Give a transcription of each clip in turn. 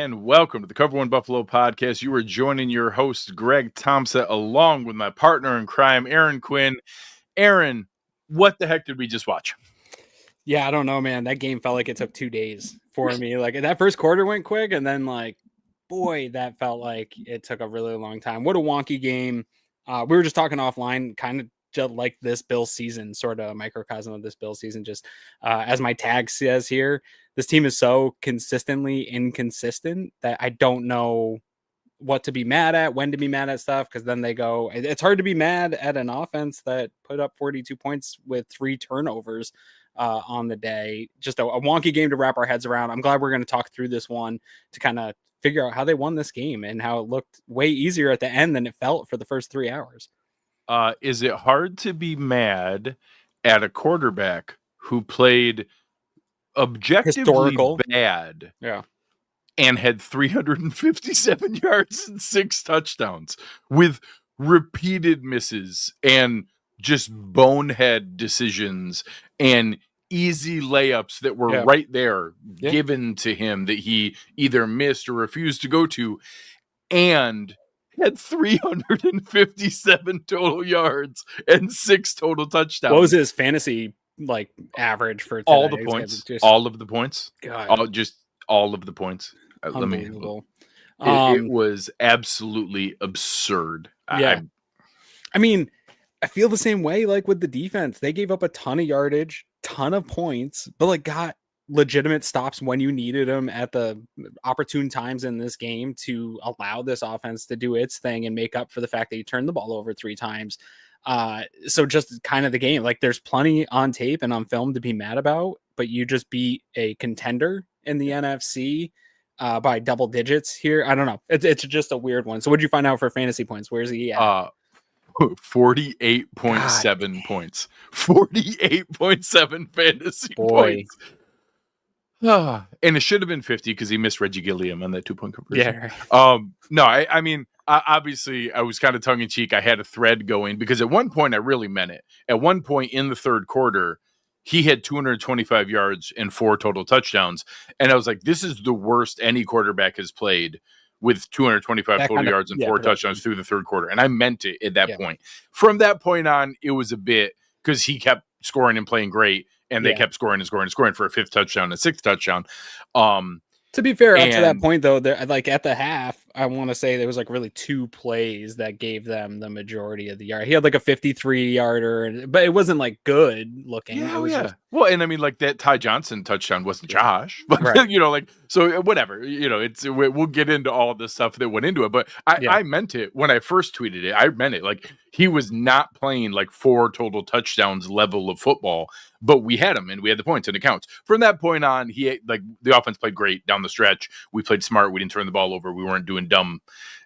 and welcome to the Cover One Buffalo podcast. You are joining your host, Greg Tompsett, along with my partner in crime, Aaron Quinn. Aaron, what the heck did we just watch? Yeah, I don't know, man. That game felt like it took 2 days for me. Like that first quarter went quick, and then boy, that felt like it took a really long time. What a wonky game. We were just talking offline, kind of just like this Bills season, sort of a microcosm of this Bills season. Just as my tag says here, this team is so consistently inconsistent that I don't know what to be mad at, when to be mad at stuff, because then they go, it's hard to be mad at an offense that put up 42 points with 3 turnovers on the day. Just a wonky game to wrap our heads around. I'm glad we're going to talk through this one to kind of figure out how they won this game and how it looked way easier at the end than it felt for the first 3 hours. Is it hard to be mad at a quarterback who played objectively bad? Yeah. And had 357 yards and 6 touchdowns with repeated misses and just bonehead decisions and easy layups that were right there given to him that he either missed or refused to go to, and had 357 total yards and 6 total touchdowns. What was his fantasy average for today? All the points? All of the points? God. All of the points. Unbelievable. It was absolutely absurd. Yeah. I mean, I feel the same way with the defense. They gave up a ton of yardage, ton of points, but got legitimate stops when you needed them at the opportune times in this game to allow this offense to do its thing and make up for the fact that you turned the ball over 3 times. So just kind of the game, there's plenty on tape and on film to be mad about, but you just beat a contender in the NFC by double digits here. I don't know. It's just a weird one. So what'd you find out for fantasy points? Where's he at? 48.7 points. 48.7 fantasy points. And it should have been 50 because he missed Reggie Gilliam on that 2-point conversion. Yeah. No, I mean, obviously I was kind of tongue in cheek. I had a thread going because at one point I really meant it. At one point in the third quarter, he had 225 yards and 4 total touchdowns. And I was like, this is the worst any quarterback has played with 225 total yards and 4 touchdowns through the third quarter. And I meant it at that point. From that point on, it was a bit because he kept scoring and playing great. And they kept scoring and scoring and scoring for a 5th touchdown and a 6th touchdown. To be fair, up to that point, though, at the half, I want to say there was really 2 plays that gave them the majority of the yard. He had a 53-yarder, but it wasn't good looking. Yeah, well, and I mean, that Ty Johnson touchdown wasn't Josh, but so whatever. We'll get into all the stuff that went into it, but I meant it when I first tweeted it. I meant it. He was not playing 4 total touchdowns level of football, but we had him and we had the points and it counts. From that point on, he the offense played great down the stretch. We played smart. We didn't turn the ball over. We weren't doing dumb,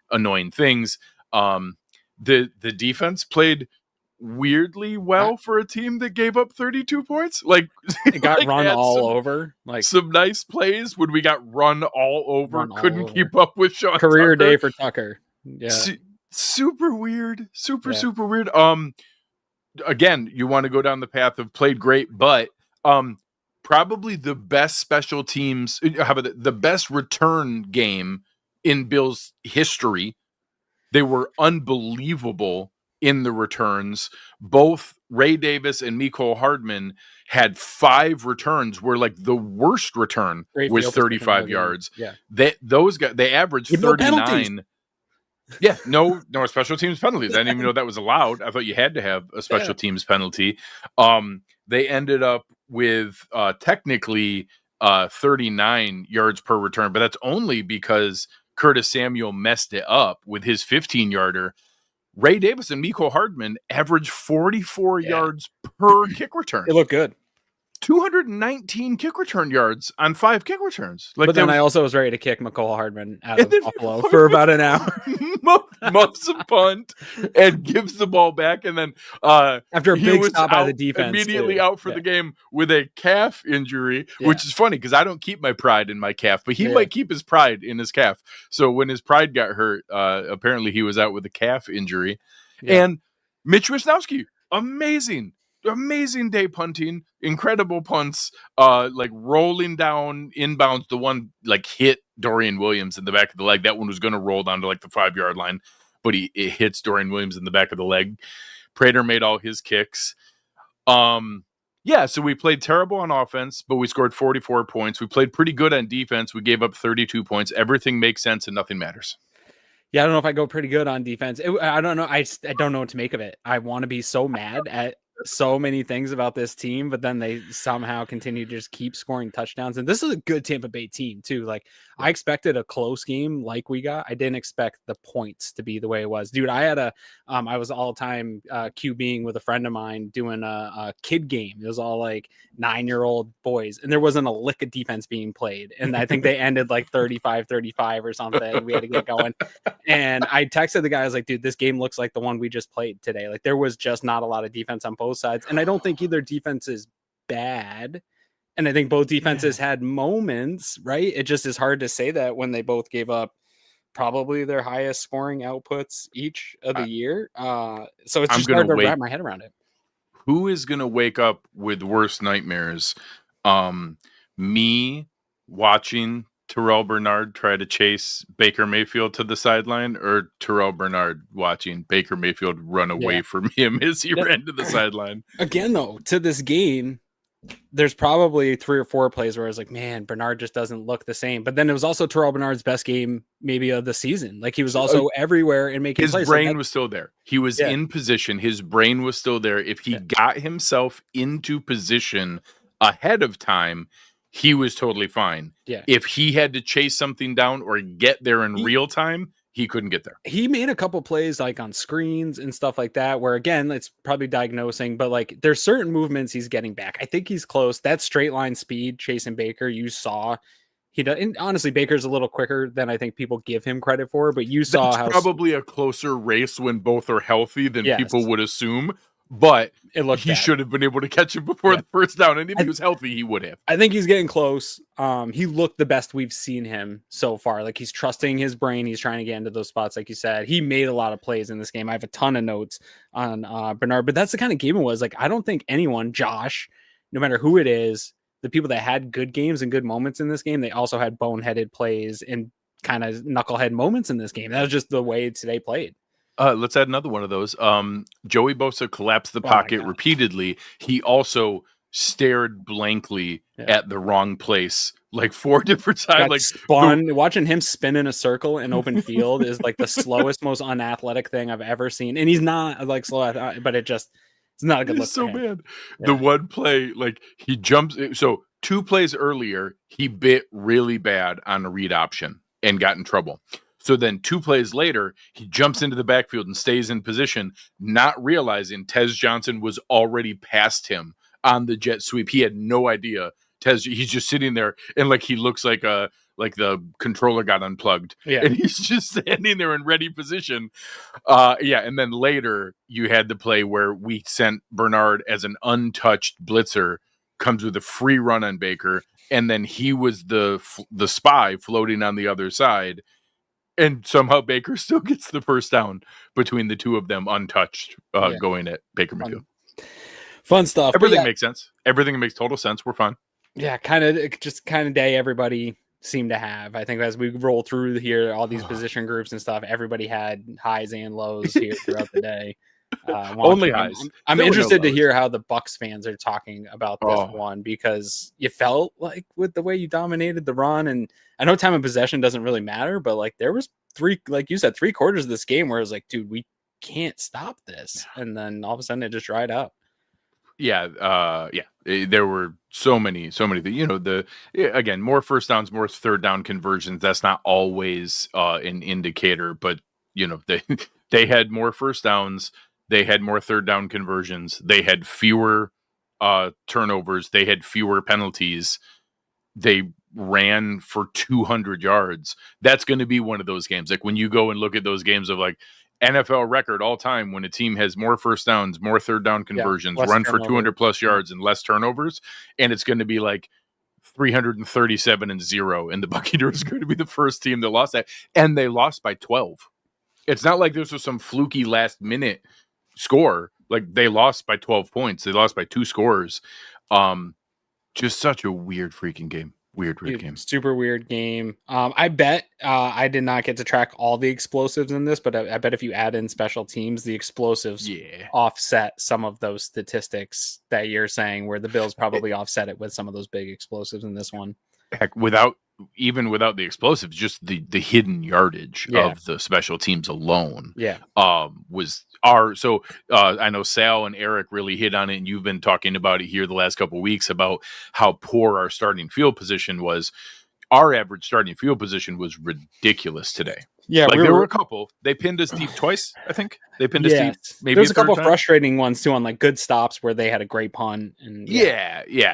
annoying things. The defense played weirdly well for a team that gave up 32 poins. It got run all over. Some nice plays when we got run all over. Couldn't keep up with Sean Career Tucker. Day for Tucker. Yeah. Super weird. Super weird. Again, you want to go down the path of played great, but probably the best special teams, how about the best return game in Bills history. They were unbelievable in the returns. Both Ray Davis and Mecole Hardman had 5 returns where the worst return was 35 yards. Yeah. Those guys, they averaged 39. Yeah, no special teams penalties. I didn't even know that was allowed. I thought you had to have a special teams penalty. They ended up with technically 39 yards per return, but that's only because Curtis Samuel messed it up with his 15-yarder. Ray Davis and Mecole Hardman averaged 44 yards per kick return. It looked good. 219 kick return yards on 5 kick returns. But then I also was ready to kick Mecole Hardman out of Buffalo for about an hour. Muffs a punt and gives the ball back, and then after a big stop by the defense, immediately out for the game with a calf injury, which is funny because I don't keep my pride in my calf, but he might keep his pride in his calf. So when his pride got hurt, apparently he was out with a calf injury. And Mitch Wisnowski, amazing. amazing day punting, incredible punts, like rolling down inbounds. The one like hit Dorian Williams in the back of the leg. That one was going to roll down to like the 5-yard line, but it hits Dorian Williams in the back of the leg. Prater made all his kicks. Yeah, so we played terrible on offense, but we scored 44 points. We played pretty good on defense. We gave up 32 points. Everything makes sense and nothing matters. Yeah, I don't know if I go pretty good on defense. I don't know. I don't know what to make of it. I want to be so mad at so many things about this team, but then they somehow continue to just keep scoring touchdowns. And this is a good Tampa Bay team too. Like I expected a close game like we got. I didn't expect the points to be the way it was. Dude, I had I was all time QBing with a friend of mine doing a kid game. It was all like 9-year-old boys and there wasn't a lick of defense being played. And I think they ended like 35-35 or something. We had to get going. And I texted the guy, I was like, dude, this game looks like the one we just played today. Like there was just not a lot of defense on both sides. And I don't think either defense is bad. And I think both defenses had moments, right? It just is hard to say that when they both gave up probably their highest scoring outputs each of the year. So it's just hard to wrap my head around it. Who is going to wake up with worse nightmares? Me watching Terrell Bernard try to chase Baker Mayfield to the sideline, or Terrell Bernard watching Baker Mayfield run away from him as he ran to the sideline. Again, though, to this game, there's probably 3 or 4 plays where I was like, man, Bernard just doesn't look the same. But then it was also Terrell Bernard's best game maybe of the season. Like he was also everywhere and making his plays. His brain was still there. He was in position. His brain was still there. If he got himself into position ahead of time, he was totally fine. Yeah. If he had to chase something down or get there in real time, he couldn't get there. He made a couple plays like on screens and stuff like that, where again, it's probably diagnosing, but like there's certain movements he's getting back. I think he's close. That straight line speed chasing Baker, you saw he does. And honestly, Baker's a little quicker than I think people give him credit for, but you saw how probably a closer race when both are healthy than people would assume. But he should have been able to catch him before the first down. And if he was healthy, he would have. I think he's getting close. He looked the best we've seen him so far. Like he's trusting his brain. He's trying to get into those spots. Like you said, he made a lot of plays in this game. I have a ton of notes on Bernard, but that's the kind of game it was. Like, I don't think anyone, Josh, no matter who it is, the people that had good games and good moments in this game, they also had boneheaded plays and kind of knucklehead moments in this game. That was just the way today played. Let's add another one of those. Joey Bosa collapsed the pocket repeatedly. He also stared blankly at the wrong place, like 4 different times. Like spun. Watching him spin in a circle in open field is like the slowest, most unathletic thing I've ever seen. And he's not like slow, but it's not a good look. So bad. Yeah. The one play, like he jumps. So 2 plays earlier, he bit really bad on a read option and got in trouble. So then 2 plays later, he jumps into the backfield and stays in position, not realizing Tez Johnson was already past him on the jet sweep. He had no idea. He's just sitting there, and like he looks like the controller got unplugged. Yeah. And he's just standing there in ready position. And then later you had the play where we sent Bernard as an untouched blitzer, comes with a free run on Baker, and then he was the spy floating on the other side. And somehow Baker still gets the first down between the 2 of them untouched, going at Baker Mayfield. Fun stuff. Everything makes sense. Everything makes total sense. We're fine. Yeah, kind of day everybody seemed to have. I think as we roll through here, all these position groups and stuff, everybody had highs and lows here throughout the day. Only highs. I'm interested to hear how the Bucs fans are talking about this one, because you felt like with the way you dominated the run, and I know time of possession doesn't really matter, but like there was 3, like you said, 3 quarters of this game where it was like, dude, we can't stop this, and then all of a sudden it just dried up. There were so many things. Again, more first downs, more third down conversions. That's not always an indicator, but they had more first downs. They had more third down conversions. They had fewer turnovers. They had fewer penalties. They ran for 200 yards. That's going to be one of those games. Like when you go and look at those games of like NFL record all time, when a team has more first downs, more third down conversions, run for 200 plus yards and less turnovers, and it's going to be like 337-0, and the Buccaneers are going to be the first team that lost that, and they lost by 12. It's not like this was some fluky last minute score. Like they lost by 12 points. They lost by 2 scores. Just such a weird freaking game. Weird game. Super weird game. I bet I did not get to track all the explosives in this, but I bet if you add in special teams, the explosives offset some of those statistics that you're saying, where the Bills probably offset it with some of those big explosives in this one. Heck, without the explosives, just the hidden yardage of the special teams alone was I know Sal and Eric really hit on it, and you've been talking about it here the last couple of weeks about how poor our starting field position was. Our average starting field position was ridiculous today. Yeah, like there were a couple. They pinned us deep twice, I think. They pinned us deep. Maybe there was a couple frustrating ones too on like good stops where they had a great punt. And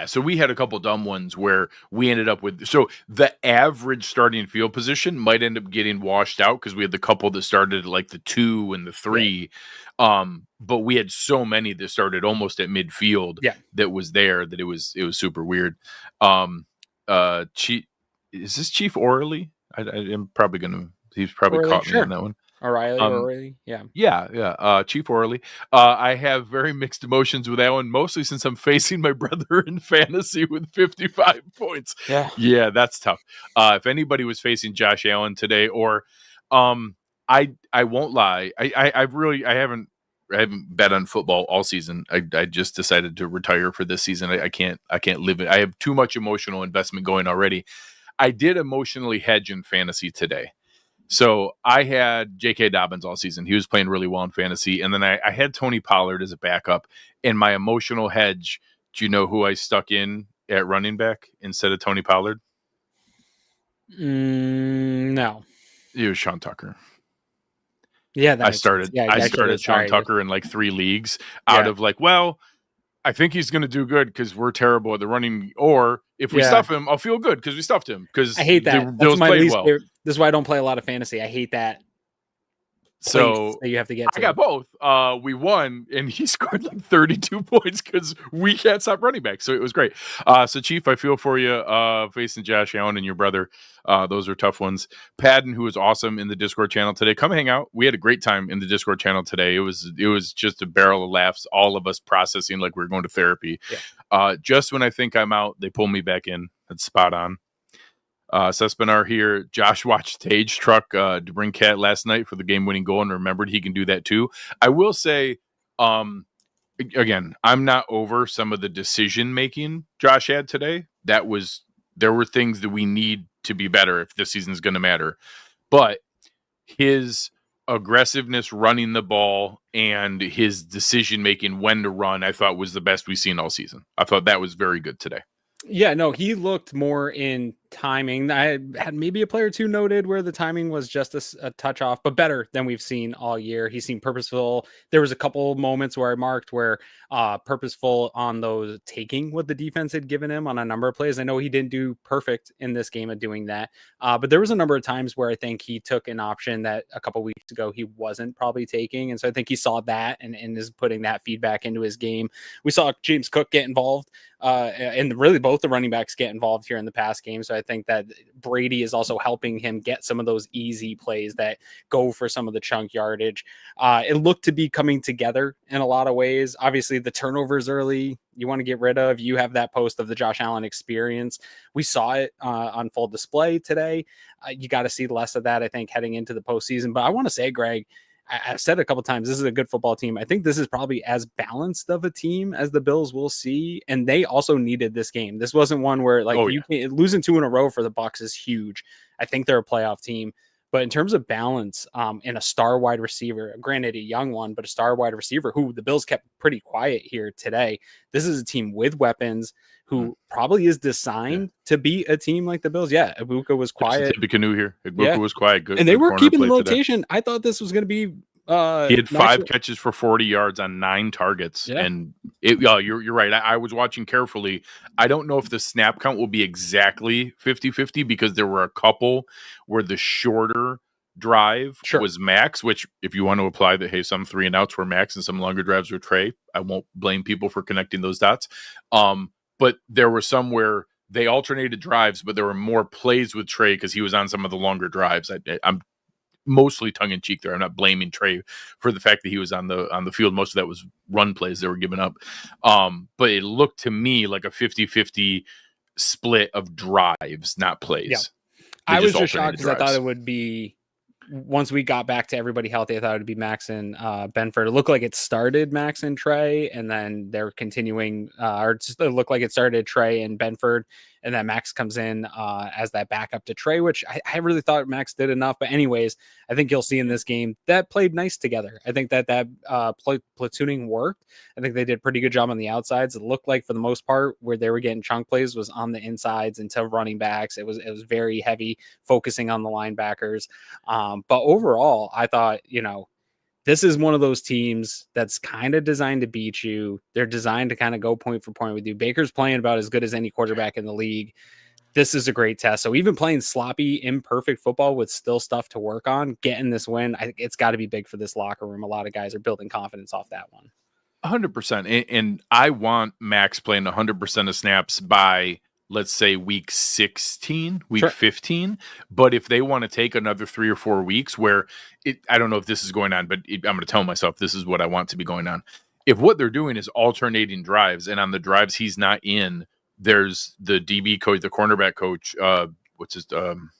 So we had a couple dumb ones where we ended up with. So the average starting field position might end up getting washed out because we had the couple that started at like the 2 and the 3. But we had so many that started almost at midfield. That was there that it was super weird. Is this Chief Orally? I'm probably gonna. He's probably Orally, caught me on that one. O'Reilly, Chief Orally. I have very mixed emotions with that one, mostly since I'm facing my brother in fantasy with 55 points. Yeah, that's tough. If anybody was facing Josh Allen today, or I won't lie, I haven't bet on football all season. I just decided to retire for this season. I can't live it. I have too much emotional investment going already. I did emotionally hedge in fantasy today. So I had J.K. Dobbins all season. He was playing really well in fantasy. And then I had Tony Pollard as a backup. In my emotional hedge, do you know who I stuck in at running back instead of Tony Pollard? No. It was Sean Tucker. Yeah, I started Sean Tucker in like 3 leagues out of like, well, I think he's going to do good because we're terrible at the running. Or if we stuff him, I'll feel good because we stuffed him. Because I hate that. That's my least favorite. This is why I don't play a lot of fantasy. I hate that. So that you have to get. I got both. We won, and he scored like 32 points because we can't stop running back. So it was great. So Chief, I feel for you facing Josh Allen and your brother. Those are tough ones. Padden, who was awesome in the Discord channel today, come hang out. We had a great time in the Discord channel today. It was just a barrel of laughs. All of us processing like we were going to therapy. Just when I think I'm out, they pull me back in. That's spot on. Sespinar here. Josh watched Tage truck DeBrincat last night for the game-winning goal and remembered he can do that too. I will say, again, I'm not over some of the decision-making Josh had today. There were things that we need to be better if this season's going to matter. But his aggressiveness running the ball and his decision-making when to run, I thought was the best we've seen all season. I thought that was very good today. Yeah, no, he looked more in timing. I had maybe a player or two noted where the timing was just a touch off, but better than we've seen all year. He seemed purposeful. There was a couple moments where I marked where purposeful on those taking what the defense had given him on a number of plays. I know he didn't do perfect in this game at doing that, but there was a number of times where I think he took an option that a couple weeks ago he wasn't probably taking. And so I think he saw that and is putting that feedback into his game. We saw James Cook get involved and really both the running backs get involved here in the pass game. So I think that Brady is also helping him get some of those easy plays that go for some of the chunk yardage. It looked to be coming together in a lot of ways. Obviously, the turnovers early, you want to get rid of. You have that post of the Josh Allen experience. We saw it on full display today. You got to see less of that, I think, heading into the postseason. But I want to say, Greg, I've said it a couple of times, this is a good football team. I think this is probably as balanced of a team as the Bills will see. And they also needed this game. This wasn't one where losing 2 in a row for the Bucs is huge. I think they're a playoff team. But in terms of balance and a star wide receiver, granted a young one, but a star wide receiver who the Bills kept pretty quiet here today. This is a team with weapons who probably is designed to be a team like the Bills. Yeah, Ibuka was quiet. Canoe here. Ibuka was quiet. Good, and they were keeping the rotation. Today. I thought this was going to be. He had 5 catches for 40 yards on 9 targets. Yeah. And you're right. I was watching carefully. I don't know if the snap count will be exactly 50-50 because there were a couple where the shorter drive was Max, which if you want to apply that, hey, some 3 and outs were Max and some longer drives were Trey, I won't blame people for connecting those dots. But there were some where they alternated drives, but there were more plays with Trey because he was on some of the longer drives. mostly tongue in cheek there. I'm not blaming Trey for the fact that he was on the field. Most of that was run plays that were given up. But it looked to me like a 50-50 split of drives, not plays. Yeah. I was just shocked because I thought it would be, once we got back to everybody healthy, I thought it would be Max and Benford. It looked like it started Max and Trey, and then they're continuing, or it looked like it started Trey and Benford, and then Max comes in as that backup to Trey, which I really thought Max did enough. But anyways, I think you'll see in this game that played nice together. I think that platooning worked. I think they did a pretty good job on the outsides. It looked like for the most part where they were getting chunk plays was on the insides into running backs. It was very heavy focusing on the linebackers. But overall, I thought, this is one of those teams that's kind of designed to beat you. They're designed to kind of go point for point with you. Baker's playing about as good as any quarterback in the league. This is a great test. So even playing sloppy, imperfect football with still stuff to work on, getting this win, it's got to be big for this locker room. A lot of guys are building confidence off that one. 100%. And I want Max playing 100% of snaps by, let's say, week 16, week 15. But if they want to take another 3 or 4 weeks where I don't know if this is going on, but I'm going to tell myself this is what I want to be going on. If what they're doing is alternating drives, and on the drives he's not in, there's the DB coach, the cornerback coach, what's his, Adai,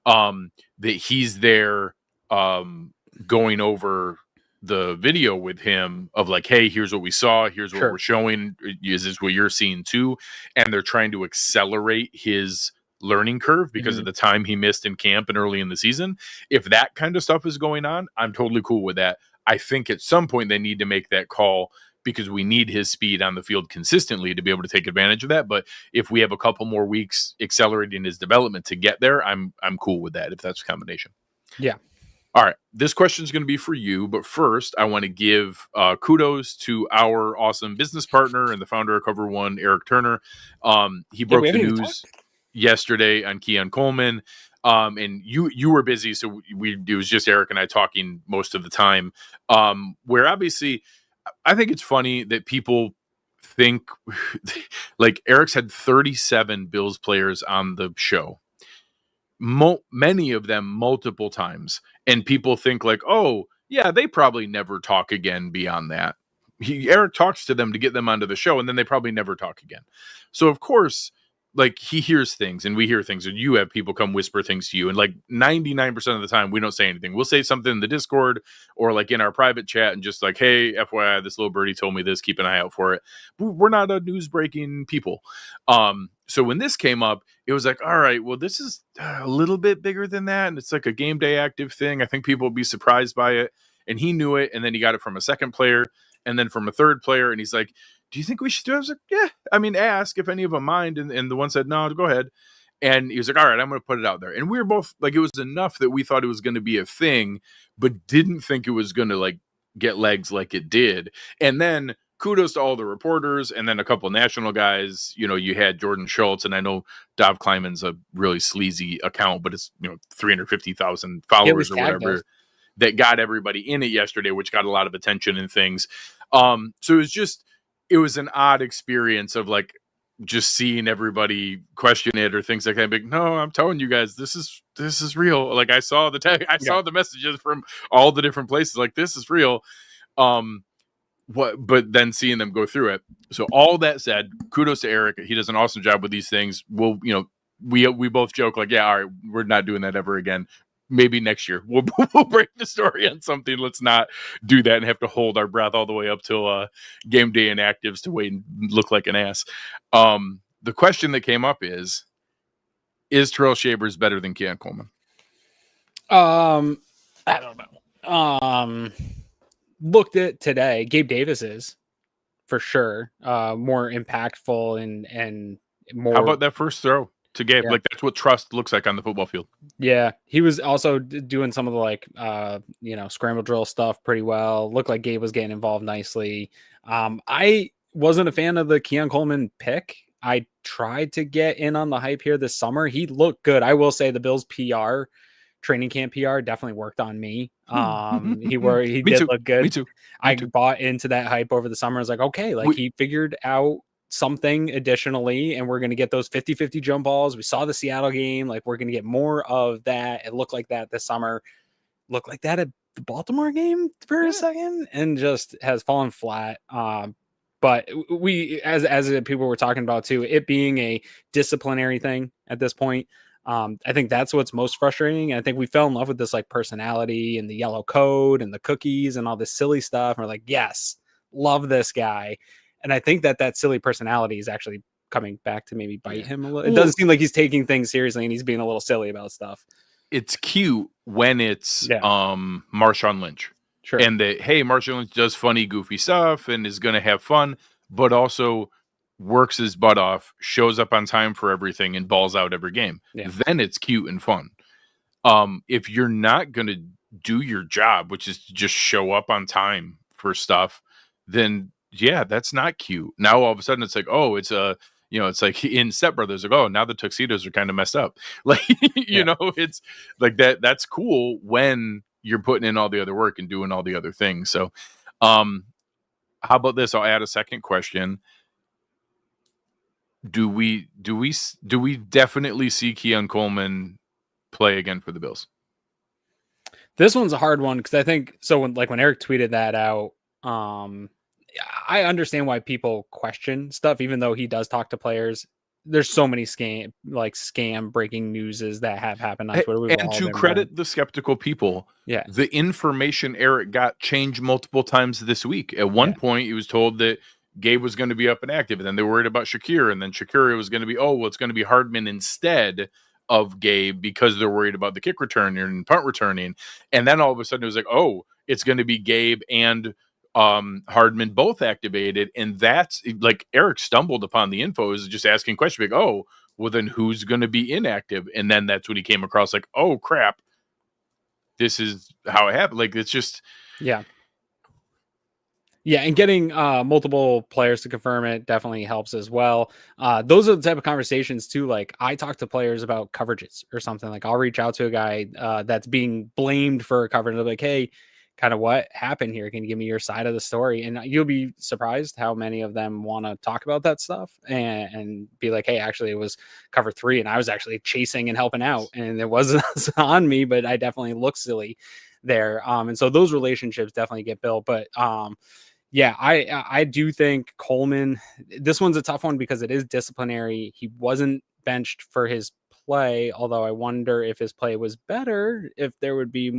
that he's there going over the video with him of like, hey, here's what we saw, here's what we're showing, is this what you're seeing too? And they're trying to accelerate his learning curve because of the time he missed in camp and early in the season. If that kind of stuff is going on, I'm totally cool with that. I think at some point they need to make that call because we need his speed on the field consistently to be able to take advantage of that. But if we have a couple more weeks accelerating his development to get there, I'm cool with that if that's a combination. Yeah. All right, this question is going to be for you, but first I want to give kudos to our awesome business partner and the founder of Cover One, Eric Turner. He broke the news yesterday on Keon Coleman, and you were busy, so it was just Eric and I talking most of the time. Where obviously, I think it's funny that people think like Eric's had 37 Bills players on the show. Many of them multiple times, and people think like, oh yeah, they probably never talk again beyond that. Eric talks to them to get them onto the show, and then they probably never talk again. So of course, like, he hears things and we hear things, and you have people come whisper things to you, and like 99% of the time we don't say anything. We'll say something in the Discord or like in our private chat and just like, hey, FYI, this little birdie told me this, keep an eye out for it. We're not a news breaking people. So when this came up, it was like, all right, well, this is a little bit bigger than that, and it's like a game day active thing. I think people will be surprised by it. And he knew it, and then he got it from a second player and then from a third player, and he's like, do you think we should do it? I was like, yeah, I mean, ask if any of them mind. And the one said, no, go ahead. And he was like, all right, I'm going to put it out there. And we were both like, it was enough that we thought it was going to be a thing, but didn't think it was going to like get legs like it did. And then kudos to all the reporters, and then a couple of national guys. You had Jordan Schultz, and I know Dov Kleiman's a really sleazy account, but it's 350,000 followers or whatever that got everybody in it yesterday, which got a lot of attention and things. So it was an odd experience of like just seeing everybody question it or things like that. But no, I'm telling you guys, this is real. Like, I saw saw the messages from all the different places. Like, this is real. But then seeing them go through it. So all that said, kudos to Eric. He does an awesome job with these things. We both joke like, yeah, all right, we're not doing that ever again. Maybe next year we'll break the story on something. Let's not do that and have to hold our breath all the way up till game day inactives to wait and look like an ass. The question that came up is Terrell Shavers better than Keon Coleman? I don't know. Looked at today. Gabe Davis is for sure more impactful and more. How about that first throw to Gabe? Yeah. Like, that's what trust looks like on the football field. Yeah, he was also doing some of the like scramble drill stuff pretty well. Looked like Gabe was getting involved nicely. I wasn't a fan of the Keon Coleman pick. I tried to get in on the hype here this summer. He looked good. I will say the Bills PR, training camp PR, definitely worked on me. He did look good. Me too. I bought into that hype over the summer. I was like, okay, like he figured out something additionally, and we're going to get those 50-50 jump balls. We saw the Seattle game. Like, we're going to get more of that. It looked like that this summer. Looked like that at the Baltimore game for a second, and just has fallen flat. But we, as people were talking about too, it being a disciplinary thing at this point, I think that's what's most frustrating. And I think we fell in love with this like personality and the yellow code and the cookies and all this silly stuff. And we're like, yes, love this guy. And I think that silly personality is actually coming back to maybe bite him a little. It doesn't seem like he's taking things seriously and he's being a little silly about stuff. It's cute when it's Marshawn Lynch. Sure. And that, hey, Marshawn Lynch does funny, goofy stuff and is going to have fun, but also works his butt off, shows up on time for everything, and balls out every game. Yeah. Then it's cute and fun. If you're not going to do your job, which is to just show up on time for stuff, then yeah, that's not cute. Now all of a sudden it's like, oh, it's a, it's like in Step Brothers, like, oh, now the tuxedos are kind of messed up. Like, you know, it's like that. That's cool when you're putting in all the other work and doing all the other things. So, how about this? I'll add a second question. Do we definitely see Keon Coleman play again for the Bills? This one's a hard one because I think so. When Eric tweeted that out, I understand why people question stuff, even though he does talk to players. There's so many scam breaking newses that have happened on Twitter. And to credit the skeptical people, the information Eric got changed multiple times this week. At one point, he was told that Gabe was going to be up and active, and then they were worried about Shakir, and then Shakir was going to be, it's going to be Hardman instead of Gabe because they're worried about the kick return and punt returning. And then all of a sudden it was like, it's going to be Gabe and Hardman both activated. And that's like Eric stumbled upon the info, is just asking questions like, well, then who's going to be inactive? And then that's when he came across like, oh crap, this is how it happened. Like, it's just, yeah, and getting multiple players to confirm it definitely helps as well. Those are the type of conversations too. Like, I talk to players about coverages or something. Like, I'll reach out to a guy that's being blamed for a coverage. I'm like, hey, kind of what happened here? Can you give me your side of the story? And you'll be surprised how many of them want to talk about that stuff and be like, hey, actually, it was cover 3, and I was actually chasing and helping out, and it wasn't on me, but I definitely look silly there. And so those relationships definitely get built. But yeah, I do think Coleman, this one's a tough one because it is disciplinary. He wasn't benched for his play, although I wonder if his play was better, if there would be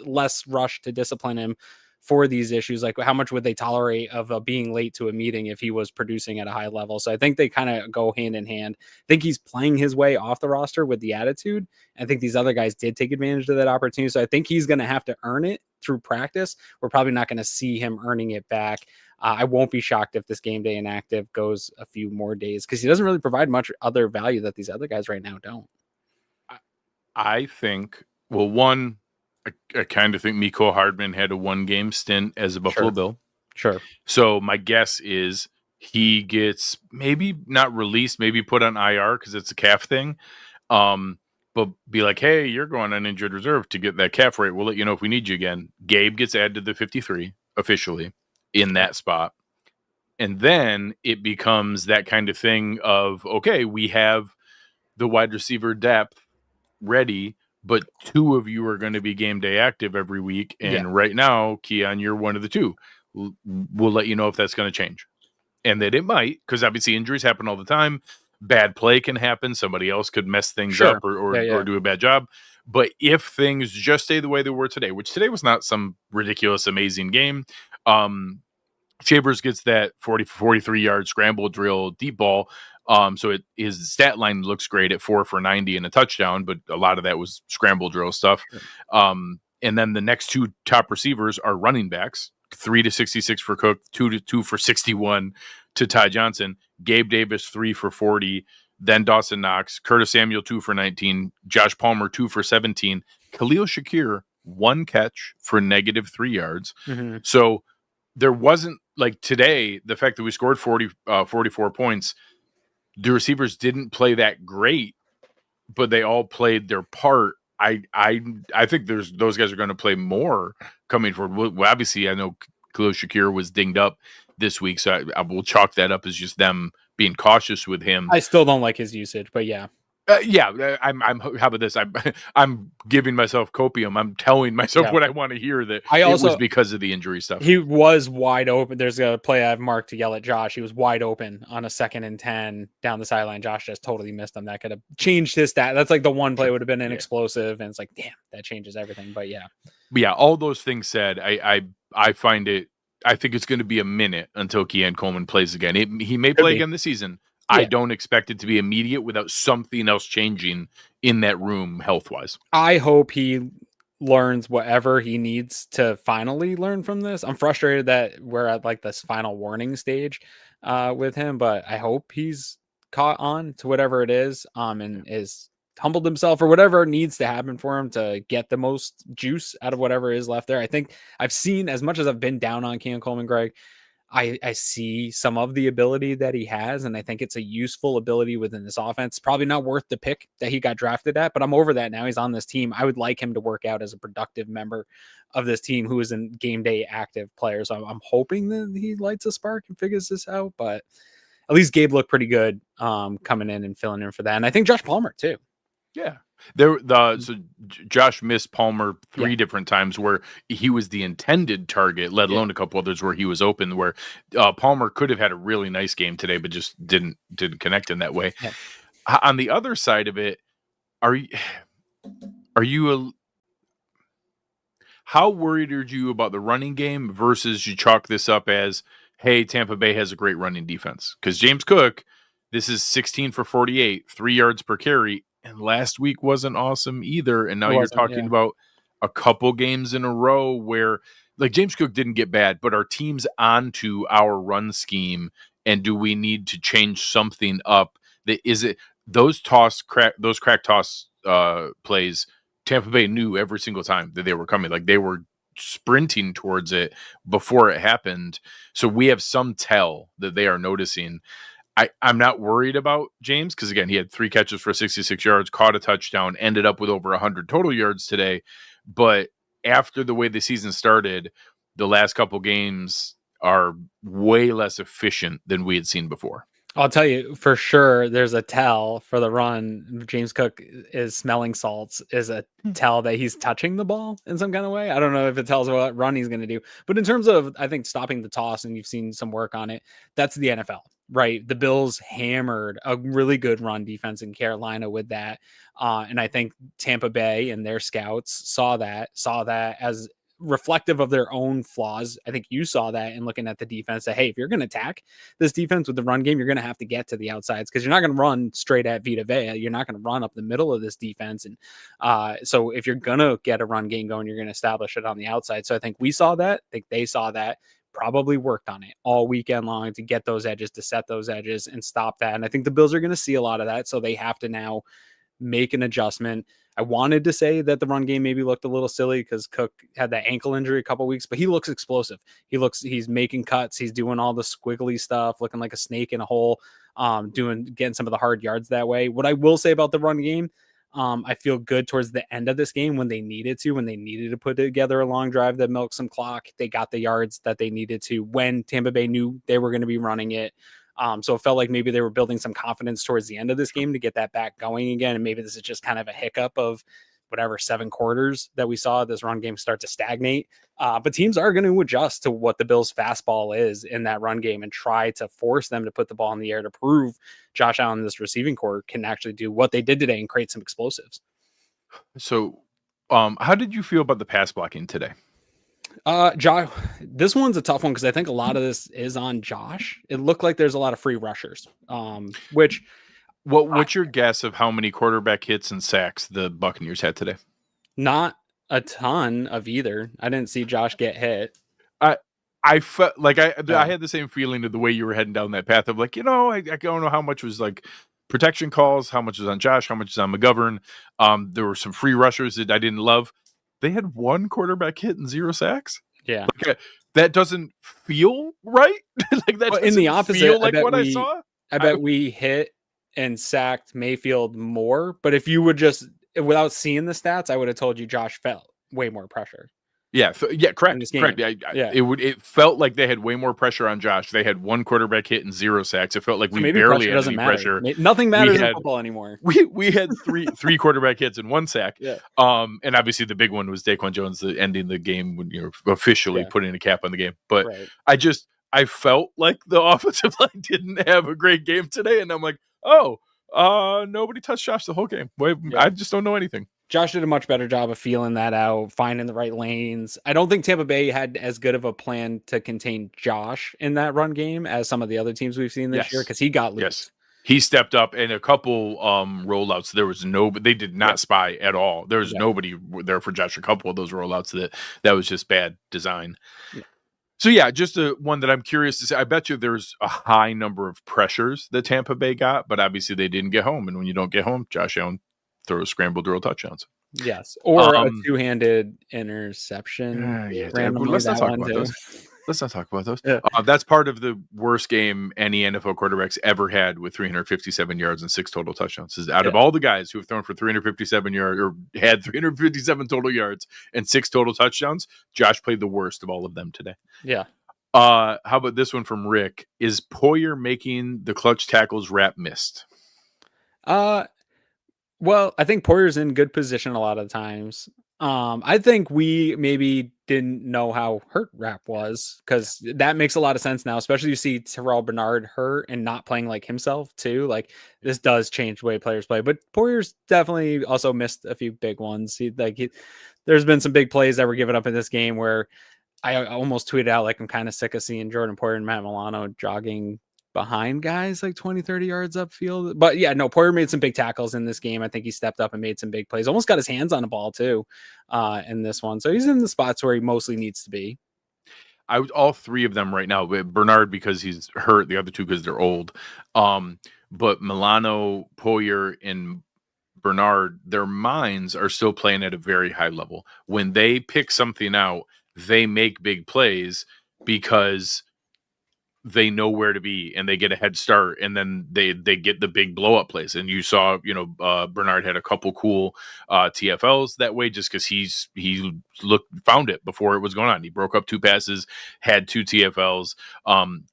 less rush to discipline him for these issues. Like, how much would they tolerate of being late to a meeting if he was producing at a high level? So I think they kind of go hand in hand. I think he's playing his way off the roster with the attitude. I think these other guys did take advantage of that opportunity. So I think he's going to have to earn it through practice. We're probably not going to see him earning it back. I won't be shocked if this game day inactive goes a few more days because he doesn't really provide much other value that these other guys right now don't. I think, well, one, I kind of think Mecole Hardman had a 1-game stint as a Buffalo Bill. Sure. So my guess is he gets maybe not released, maybe put on IR because it's a calf thing. But be like, hey, you're going on injured reserve to get that calf rate. We'll let you know if we need you again. Gabe gets added to the 53 officially in that spot. And then it becomes that kind of thing of, okay, we have the wide receiver depth ready, but 2 of you are going to be game day active every week. And right now, Keon, you're one of the 2. We'll let you know if that's going to change. And that it might, because obviously injuries happen all the time. Bad play can happen. Somebody else could mess things up or do a bad job. But if things just stay the way they were today, which today was not some ridiculous, amazing game, Shavers gets that 43-yard scramble drill deep ball. So his stat line looks great at 4 for 90 and a touchdown, but a lot of that was scramble drill stuff. And then the next 2 top receivers are running backs, 3 to 66 for Cook, 2 for 61 to Ty Johnson, Gabe Davis 3 for 40, then Dawson Knox, Curtis Samuel 2 for 19, Josh Palmer 2 for 17, Khalil Shakir 1 catch for -3 yards. Mm-hmm. So there wasn't, like today, the fact that we scored 44 points, the receivers didn't play that great, but they all played their part. I think those guys are going to play more coming forward. Well, obviously, I know Khalil Shakir was dinged up this week. So I will chalk that up as just them being cautious with him. I still don't like his usage, but yeah. I'm how about this? I'm giving myself copium. I'm telling myself what I want to hear, that it was because of the injury stuff. He was wide open. There's a play I've marked to yell at Josh. He was wide open on a 2nd and 10 down the sideline. Josh just totally missed him. That could have changed his stat. That's like the one play would have been an explosive, and it's like, damn, that changes everything. But yeah, all those things said, I find it. I think it's going to be a minute until Keon Coleman plays again. He may play again this season. I don't expect it to be immediate without something else changing in that room health-wise. I hope he learns whatever he needs to finally learn from this. I'm frustrated that we're at like this final warning stage with him, but I hope he's caught on to whatever it is and is humbled himself or whatever needs to happen for him to get the most juice out of whatever is left there. I think I've seen, as much as I've been down on Keon Coleman, Greg, I see some of the ability that he has, and I think it's a useful ability within this offense. Probably not worth the pick that he got drafted at, but I'm over that now. He's on this team. I would like him to work out as a productive member of this team who is a game day active player. So I'm hoping that he lights a spark and figures this out, but at least Gabe looked pretty good coming in and filling in for that. And I think Josh Palmer too. Yeah. So Josh missed Palmer 3 different times where he was the intended target, let alone a couple others where he was open, where Palmer could have had a really nice game today, but just didn't connect in that way. Yeah. On the other side of it, how worried are you about the running game versus you chalk this up as, hey, Tampa Bay has a great running defense? Because James Cook, this is 16 for 48, 3 yards per carry. And last week wasn't awesome either. And now you're talking about a couple games in a row where, like, James Cook didn't get bad, but our team's onto our run scheme. And do we need to change something up? Those crack toss plays, Tampa Bay knew every single time that they were coming. Like, they were sprinting towards it before it happened. So we have some tell that they are noticing. I'm not worried about James because, again, he had 3 catches for 66 yards, caught a touchdown, ended up with over 100 total yards today. But after the way the season started, the last couple games are way less efficient than we had seen before. I'll tell you for sure, there's a tell for the run. James Cook is smelling salts, is a tell that he's touching the ball in some kind of way. I don't know if it tells what run he's going to do. But in terms of, I think, stopping the toss, and you've seen some work on it, that's the NFL. Right. The Bills hammered a really good run defense in Carolina with that. And I think Tampa Bay and their scouts saw that as reflective of their own flaws. I think you saw that in looking at the defense that, hey, if you're going to attack this defense with the run game, you're going to have to get to the outsides because you're not going to run straight at Vita Vea. You're not going to run up the middle of this defense. And so if you're going to get a run game going, you're going to establish it on the outside. So I think we saw that. I think they saw that. Probably worked on it all weekend long to get those edges, to set those edges and stop that. And I think the Bills are going to see a lot of that. So they have to now make an adjustment. I wanted to say that the run game maybe looked a little silly because Cook had that ankle injury a couple weeks, but he looks explosive. He's making cuts. He's doing all the squiggly stuff, looking like a snake in a hole, getting some of the hard yards that way. What I will say about the run game, I feel good towards the end of this game when they needed to put together a long drive that milked some clock. They got the yards that they needed to when Tampa Bay knew they were going to be running it. So it felt like maybe they were building some confidence towards the end of this game to get that back going again. And maybe this is just kind of a hiccup of whatever 7 quarters that we saw this run game start to stagnate. But teams are going to adjust to what the Bills' fastball is in that run game and try to force them to put the ball in the air to prove Josh Allen, this receiving core, can actually do what they did today and create some explosives. So how did you feel about the pass blocking today? Josh, this one's a tough one because I think a lot of this is on Josh. It looked like there's a lot of free rushers, which... What's your guess of how many quarterback hits and sacks the Buccaneers had today? Not a ton of either. I didn't see Josh get hit. I felt like I had the same feeling of the way you were heading down that path of like, I don't know how much was like protection calls, how much was on Josh, how much is on McGovern. There were some free rushers that I didn't love. They had 1 quarterback hit and 0 sacks. Yeah. Like, that doesn't feel right. Like that in the opposite, feel like what I saw. I bet we hit and sacked Mayfield more, but if you would just, without seeing the stats, I would have told you Josh felt way more pressure. Yeah, correct. Yeah. It felt like they had way more pressure on Josh. They had 1 quarterback hit and 0 sacks. It felt like we barely had any pressure. Nothing matters in football anymore. We had three quarterback hits and 1 sack. Yeah. And obviously the big one was Daquan Jones ending the game when you're officially putting a cap on the game. But I felt like the offensive line didn't have a great game today, and I'm like, nobody touched Josh the whole game. I just don't know anything. Josh did a much better job of feeling that out, finding the right lanes. I don't think Tampa Bay had as good of a plan to contain Josh in that run game as some of the other teams we've seen this year, because he got loose. Yes. He stepped up in a couple rollouts. There was they did not spy at all. There was nobody there for Josh. A couple of those rollouts that was just bad design. Yeah. So just one that I'm curious to say. I bet you there's a high number of pressures that Tampa Bay got, but obviously they didn't get home. And when you don't get home, Josh Allen throws scrambled drill touchdowns. Yes, or a 2-handed interception. Let's not talk about those. Let's not talk about those. Yeah. That's part of the worst game any NFL quarterbacks ever had, with 357 yards and 6 total touchdowns. Out of all the guys who have thrown for 357 yards or had 357 total yards and 6 total touchdowns, Josh played the worst of all of them today. Yeah. How about this one from Rick? Is Poyer making the clutch tackles Rap missed? Well, I think Poyer's in good position a lot of times. I think we maybe didn't know how hurt Rap was, because that makes a lot of sense now, especially you see Terrell Bernard hurt and not playing like himself too. Like, this does change the way players play, but Poyer's definitely also missed a few big ones. There's been some big plays that were given up in this game where I almost tweeted out, like, I'm kind of sick of seeing Jordan Poyer and Matt Milano jogging behind guys like 20, 30 yards upfield. But Poyer made some big tackles in this game. I think he stepped up and made some big plays. Almost got his hands on the ball too in this one. So he's in the spots where he mostly needs to be. All 3 of them right now. Bernard because he's hurt, the other 2 because they're old. But Milano, Poyer, and Bernard, their minds are still playing at a very high level. When they pick something out, they make big plays because they know where to be and they get a head start, and then they get the big blow up plays. And you saw, Bernard had a couple cool TFLs that way, just because he found it before it was going on. He broke up 2 passes, had 2 TFLs.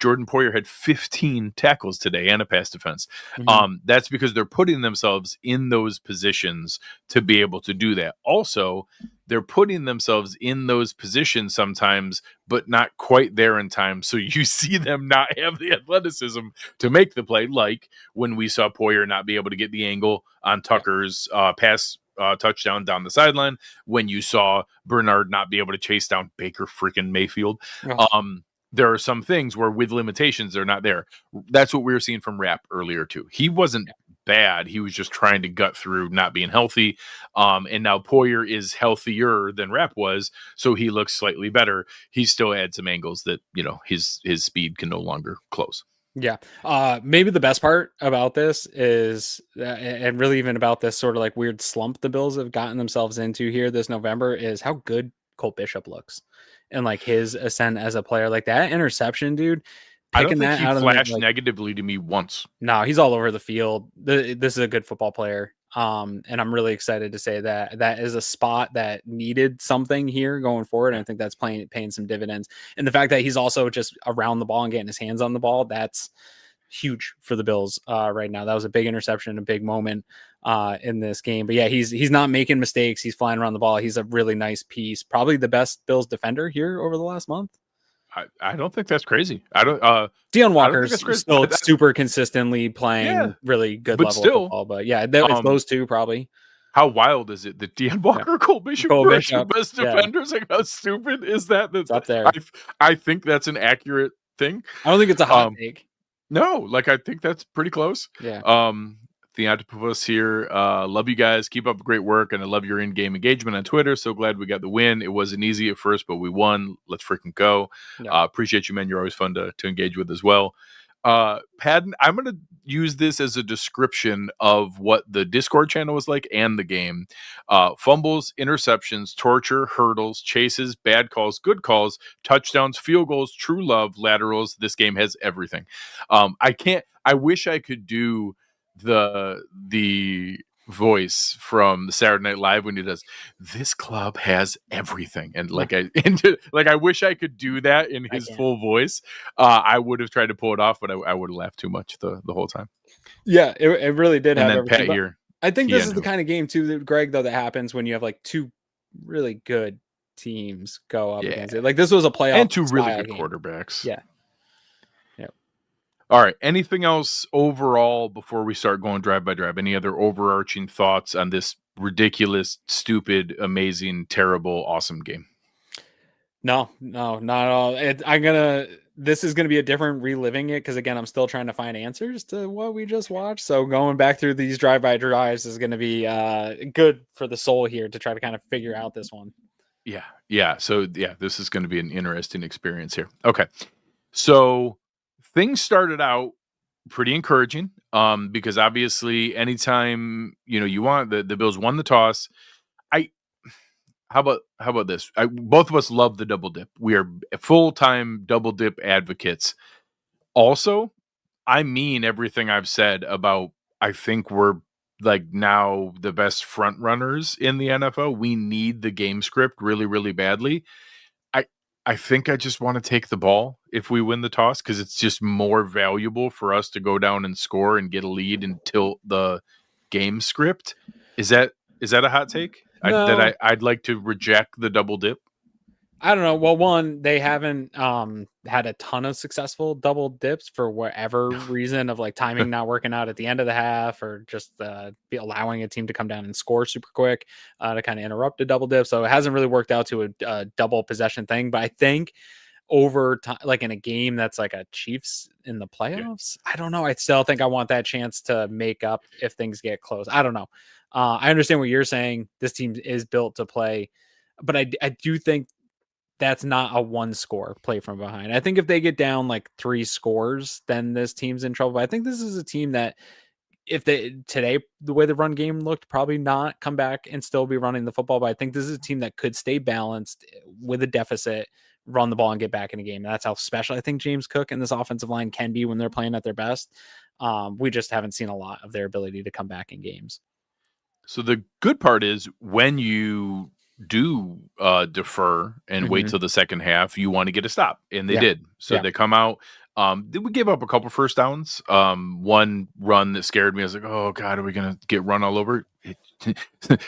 Jordan Poyer had 15 tackles today and a pass defense. Mm-hmm. That's because they're putting themselves in those positions to be able to do that. Also, they're putting themselves in those positions sometimes, but not quite there in time. So you see them not have the athleticism to make the play, like when we saw Poyer not be able to get the angle on Tucker's pass touchdown down the sideline, when you saw Bernard not be able to chase down Baker freaking Mayfield. Oh. There are some things where with limitations, they're not there. That's what we were seeing from Rapp earlier too. He wasn't bad. He was just trying to gut through not being healthy. And now Poyer is healthier than Rapp was, so he looks slightly better. He still had some angles that, his speed can no longer close. Yeah. Maybe the best part about this is, and really even about this sort of like weird slump the Bills have gotten themselves into here this November, is how good Colt Bishop looks. And like his ascent as a player, like that interception, dude. I don't think he flashed negatively to me once. No, he's all over the field. This is a good football player. And I'm really excited to say that is a spot that needed something here going forward. And I think that's paying some dividends. And the fact that he's also just around the ball and getting his hands on the ball, that's huge for the Bills right now. That was a big interception, a big moment in this game. But yeah, he's not making mistakes. He's flying around the ball. He's a really nice piece. Probably the best Bills defender here over the last month. I don't think that's crazy. I don't. Deion Walker's still super consistently playing really good level of football. But yeah, it's those 2 probably. How wild is it that Deion Walker, Cole Bishop were 2 best defenders? Like, how stupid is that? That's up there. I think that's an accurate thing. I don't think it's a hot take. No, I think that's pretty close. Yeah. Theontopoulos here. Love you guys. Keep up great work, and I love your in-game engagement on Twitter. So glad we got the win. It wasn't easy at first, but we won. Let's freaking go. Yeah. Appreciate you, man. You're always fun to engage with as well. Padden, I'm going to use this as a description of what the Discord channel was like and the game. Fumbles, interceptions, torture, hurdles, chases, bad calls, good calls, touchdowns, field goals, true love, laterals. This game has everything. I wish I could do the voice from Saturday Night Live when he does, "This club has everything," and I wish I could do that in his full voice. I would have tried to pull it off, but I would have laughed too much the whole time. Yeah, it really did have everything. Here, I think this is the kind of game too, Greg, though, that happens when you have like two really good teams go up against it. Like this was a playoff and two really good quarterbacks. Yeah. All right. Anything else overall before we start going drive by drive? Any other overarching thoughts on this ridiculous, stupid, amazing, terrible, awesome game? No, not at all. This is gonna be a different reliving it because again, I'm still trying to find answers to what we just watched. So going back through these drive by drives is gonna be good for the soul here to try to kind of figure out this one. Yeah. So this is going to be an interesting experience here. Okay. So things started out pretty encouraging because obviously anytime you want the Bills won the toss. How about this? Both of us love the double dip. We are full-time double dip advocates. Also, I mean everything I've said about I think we're like now the best front runners in the NFL. We need the game script really, really badly. I think I just want to take the ball if we win the toss because it's just more valuable for us to go down and score and get a lead and tilt the game script. Is that a hot take? No. I'd like to reject the double dip. I don't know. Well, one, they haven't had a ton of successful double dips for whatever reason of like timing not working out at the end of the half or just allowing a team to come down and score super quick to kind of interrupt a double dip. So it hasn't really worked out to a double possession thing. But I think over time, like in a game that's like a Chiefs in the playoffs, I don't know. I still think I want that chance to make up if things get close. I don't know. I understand what you're saying. This team is built to play, but I do think that's not a one score play from behind. I think if they get down like 3 scores, then this team's in trouble. But I think this is a team that today, the way the run game looked, probably not come back and still be running the football. But I think this is a team that could stay balanced with a deficit, run the ball and get back in a game. And that's how special I think James Cook and this offensive line can be when they're playing at their best. We just haven't seen a lot of their ability to come back in games. So the good part is when you do defer and wait till the second half, you want to get a stop, and they did. So they come out. We gave up a couple first downs. One run that scared me. I was like, "Oh God, are we gonna get run all over?"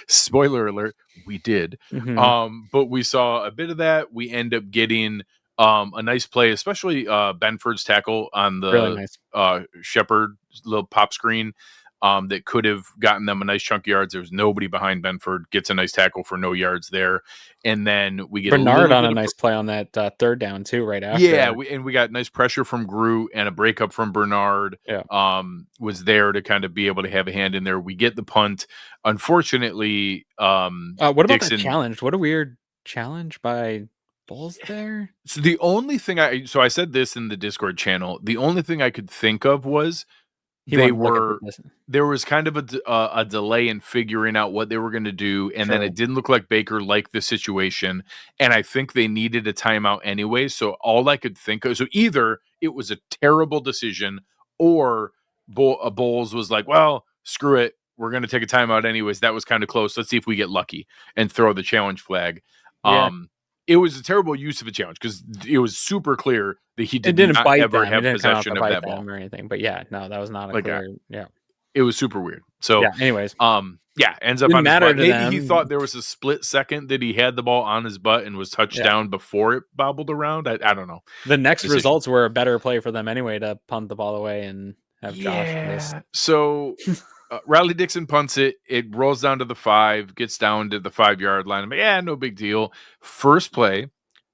Spoiler alert: we did. But we saw a bit of that. We end up getting a nice play, especially Benford's tackle on the really nice. Shepard little pop screen. That could have gotten them a nice chunk of yards. There was nobody behind Benford, gets a nice tackle for no yards there. And then we get Bernard on a nice play on that third down too, right after. Yeah, we got nice pressure from Groot and a breakup from Bernard. Was there to kind of be able to have a hand in there. We get the punt. Unfortunately, what about Dixon, that challenge? What a weird challenge by Bulls there. So the only thing I said this in the Discord channel. The only thing I could think of was there was kind of a delay in figuring out what they were going to do, and then it didn't look like Baker liked the situation, and I think they needed a timeout anyway. So all I could think of, so either it was a terrible decision, or Bowles was like, "Well, screw it, we're going to take a timeout anyways. That was kind of close. Let's see if we get lucky and throw the challenge flag." Yeah. It was a terrible use of a challenge because it was super clear that he didn't ever have possession of that ball or anything. But yeah, no, that was not a clear. Yeah, it was super weird. So anyways, ends up on his butt. Maybe he thought there was a split second that he had the ball on his butt and was touched down before it bobbled around. I don't know. The next results were a better play for them anyway to punt the ball away and have Josh. So. Riley Dixon punts it. It rolls down to the 5, gets down to the 5-yard line. But no big deal. First play,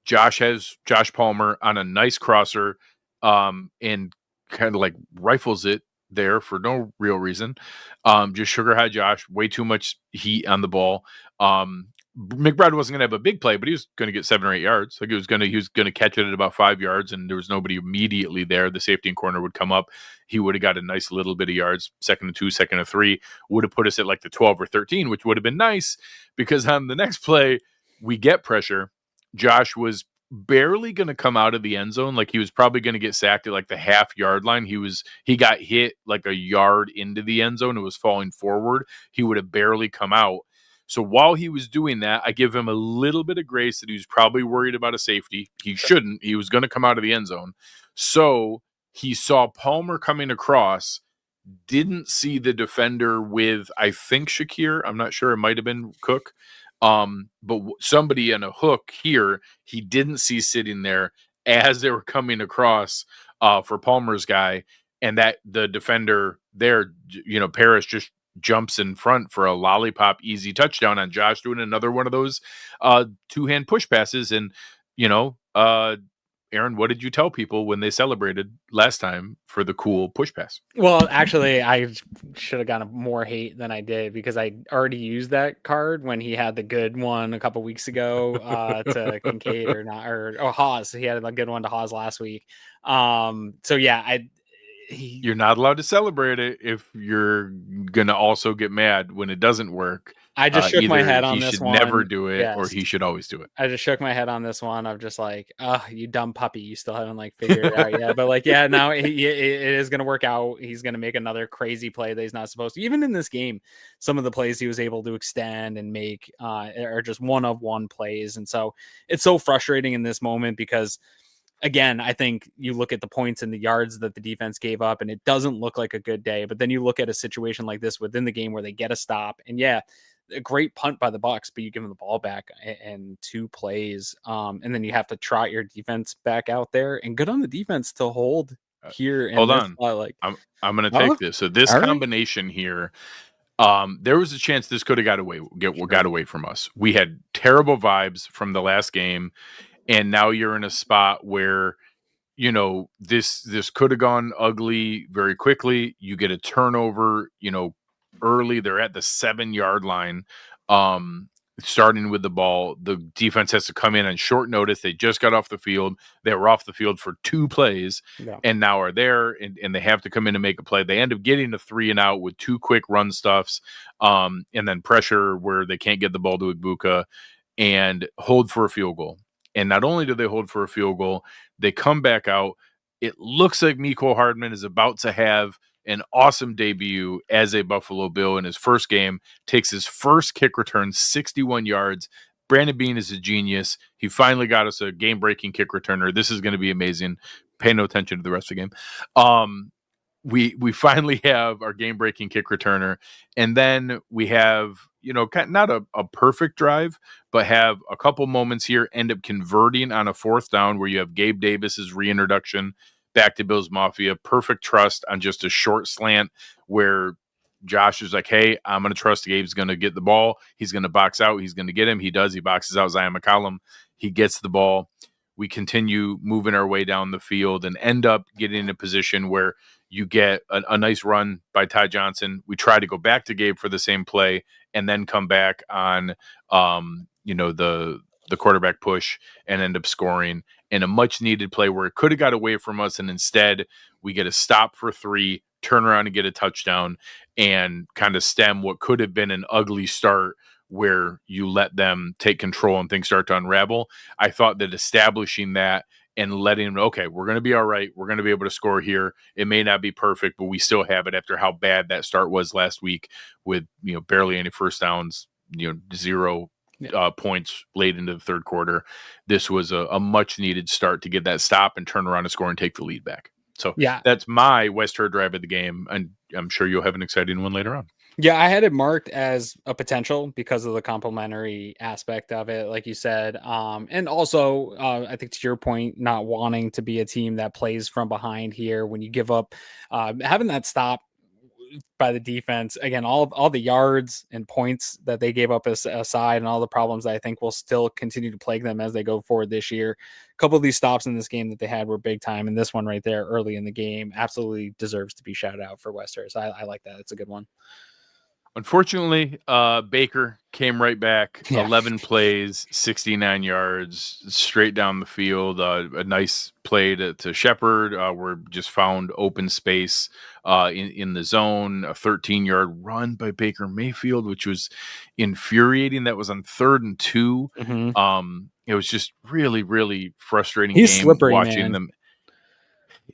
Josh has Josh Palmer on a nice crosser, and kind of like rifles it there for no real reason. Just sugar high Josh, way too much heat on the ball. McBride wasn't going to have a big play, but he was going to get 7 or 8 yards. Like he was going to catch it at about 5 yards, and there was nobody immediately there. The safety and corner would come up. He would have got a nice little bit of yards. 2nd and 2, 2nd and 3 would have put us at like the 12 or 13, which would have been nice because on the next play we get pressure. Josh was barely going to come out of the end zone. Like he was probably going to get sacked at like the half-yard line. He got hit like a yard into the end zone. It was falling forward. He would have barely come out. So while he was doing that, I give him a little bit of grace that he was probably worried about a safety. He shouldn't. He was going to come out of the end zone. So he saw Palmer coming across, didn't see the defender with, I think, Shakir. I'm not sure. It might have been Cook. But somebody on a hook here, he didn't see sitting there as they were coming across for Palmer's guy. And that the defender there, Parrish just jumps in front for a lollipop easy touchdown on Josh doing another one of those two-hand push passes. And, Aaron, what did you tell people when they celebrated last time for the cool push pass? Well, actually, I should have gotten more hate than I did because I already used that card when he had the good one a couple weeks ago to Kincaid or Haas. He had a good one to Haas last week. So yeah, you're not allowed to celebrate it if you're gonna also get mad when it doesn't work. I just shook my head on this one. He should never do it, or he should always do it. I just shook my head on this one. I'm just like, oh, you dumb puppy. You still haven't figured it out yet. But no, it is going to work out. He's going to make another crazy play that he's not supposed to. Even in this game, some of the plays he was able to extend and make are just one-of-one plays. And so it's so frustrating in this moment because, again, I think you look at the points and the yards that the defense gave up, and it doesn't look like a good day. But then you look at a situation like this within the game where they get a stop, and a great punt by the Bucs, but you give them the ball back in 2 plays. And then you have to trot your defense back out there, and good on the defense to hold here. Hold on. I'm going to take this. So this combination here, there was a chance this could have got away from us. We had terrible vibes from the last game. And now you're in a spot where, this could have gone ugly very quickly. You get a turnover, early. They're at the 7-yard line, starting with the ball. The defense has to come in on short notice. They just got off the field. They were off the field for 2 plays and now are there, and they have to come in and make a play. They end up getting a 3-and-out with 2 quick run stuffs, and then pressure where they can't get the ball to Igbuka and hold for a field goal. And not only do they hold for a field goal, they come back out. It looks like Mecole Hardman is about to have an awesome debut as a Buffalo Bill in his first game, takes his first kick return, 61 yards. Brandon Beane is a genius. He finally got us a game-breaking kick returner. This is going to be amazing. Pay no attention to the rest of the game. We finally have our game-breaking kick returner, and then we have, not a perfect drive, but have a couple moments here, end up converting on a 4th down where you have Gabe Davis's reintroduction back to Bills Mafia, perfect trust on just a short slant where Josh is like, hey, I'm going to trust Gabe's going to get the ball. He's going to box out. He's going to get him. He does. He boxes out Zion McCollum. He gets the ball. We continue moving our way down the field and end up getting in a position where you get a nice run by Ty Johnson. We try to go back to Gabe for the same play and then come back on, the quarterback push and end up scoring in a much needed play where it could have got away from us. And instead we get a stop for 3, turn around and get a touchdown and kind of stem what could have been an ugly start where you let them take control and things start to unravel. I thought that establishing that and letting them, okay, we're going to be all right. We're going to be able to score here. It may not be perfect, but we still have it after how bad that start was last week with, barely any first downs, 0 points late into the third quarter. This was a much needed start to get that stop and turn around and score and take the lead back. So that's my West Herr drive of the game. And I'm sure you'll have an exciting one later on. Yeah, I had it marked as a potential because of the complementary aspect of it, like you said. And also, I think to your point, not wanting to be a team that plays from behind here when you give up, having that stop by the defense, again, all the yards and points that they gave up aside and all the problems that I think will still continue to plague them as they go forward this year. A couple of these stops in this game that they had were big time, and this one right there early in the game absolutely deserves to be shouted out for West Herr. So I like that. It's a good one. Unfortunately, Baker came right back. 11 plays, 69 yards, straight down the field. A nice play to Shepard. We're just found open space in the zone. A 13-yard run by Baker Mayfield, which was infuriating. That was on 3rd and 2. it was just really, really frustrating He's game slippery, watching man. them.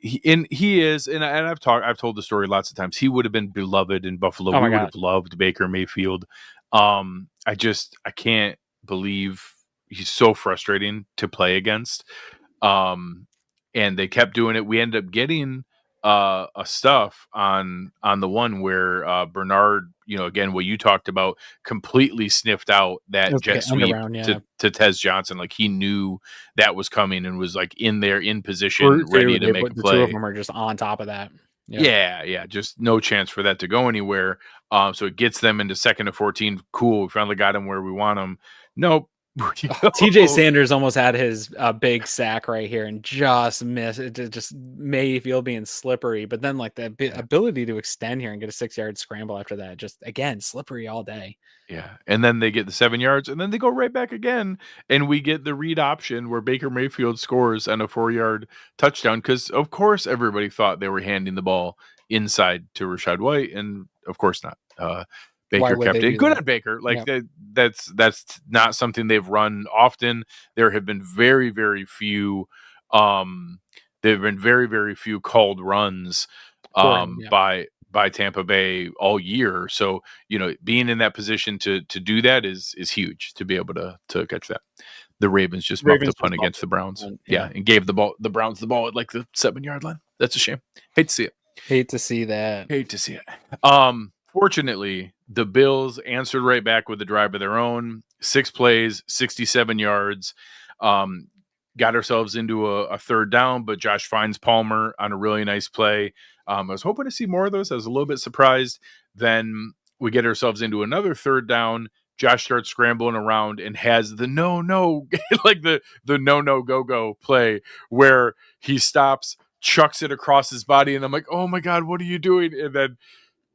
He is, and I've told the story lots of times. He would have been beloved in Buffalo. Oh my We would God. have loved Baker Mayfield. I can't believe he's so frustrating to play against. And they kept doing it. We ended up getting a stuff on the one where Bernard, again, what you talked about, completely sniffed out that jet sweep to Tez Johnson. Like he knew that was coming and was like in there in position, ready to make a play. The two of them are just on top of that. Yeah, just no chance for that to go anywhere. So it gets them into 2nd and 14. Cool, we finally got him where we want him. Nope. TJ Sanders almost had his big sack right here and just missed it. Just Mayfield being slippery, but then like the ability to extend here and get a 6-yard scramble after that, just again slippery all day. Yeah, and then they get the 7 yards, and then they go right back again, and we get the read option where Baker Mayfield scores on a 4-yard touchdown. Because of course everybody thought they were handing the ball inside to Rachaad White, and of course not. Baker kept it. Good on Baker. Like that's not something they've run often. There have been very, very few. There have been very, very few called runs by Tampa Bay all year. So being in that position to do that is huge, to be able to catch that. The Ravens just muffed the punt against the Browns. And gave the Browns the ball at like the 7-yard line. That's a shame. Hate to see it. Hate to see that. Hate to see it. Fortunately, the Bills answered right back with a drive of their own. 6 plays, 67 yards. Got ourselves into a 3rd down, but Josh finds Palmer on a really nice play. I was hoping to see more of those. I was a little bit surprised. Then we get ourselves into another 3rd down. Josh starts scrambling around and has the like the no play where he stops, chucks it across his body, and I'm like, oh my God, what are you doing? And then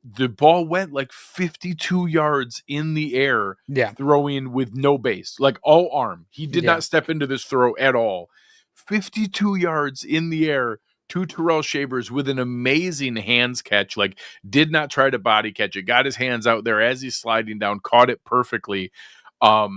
the ball went like 52 yards in the air, throwing with no base, like all arm. He did not step into this throw at all. 52 yards in the air to Terrell Shavers with an amazing hands catch, like did not try to body catch it, got his hands out there as he's sliding down, caught it perfectly. I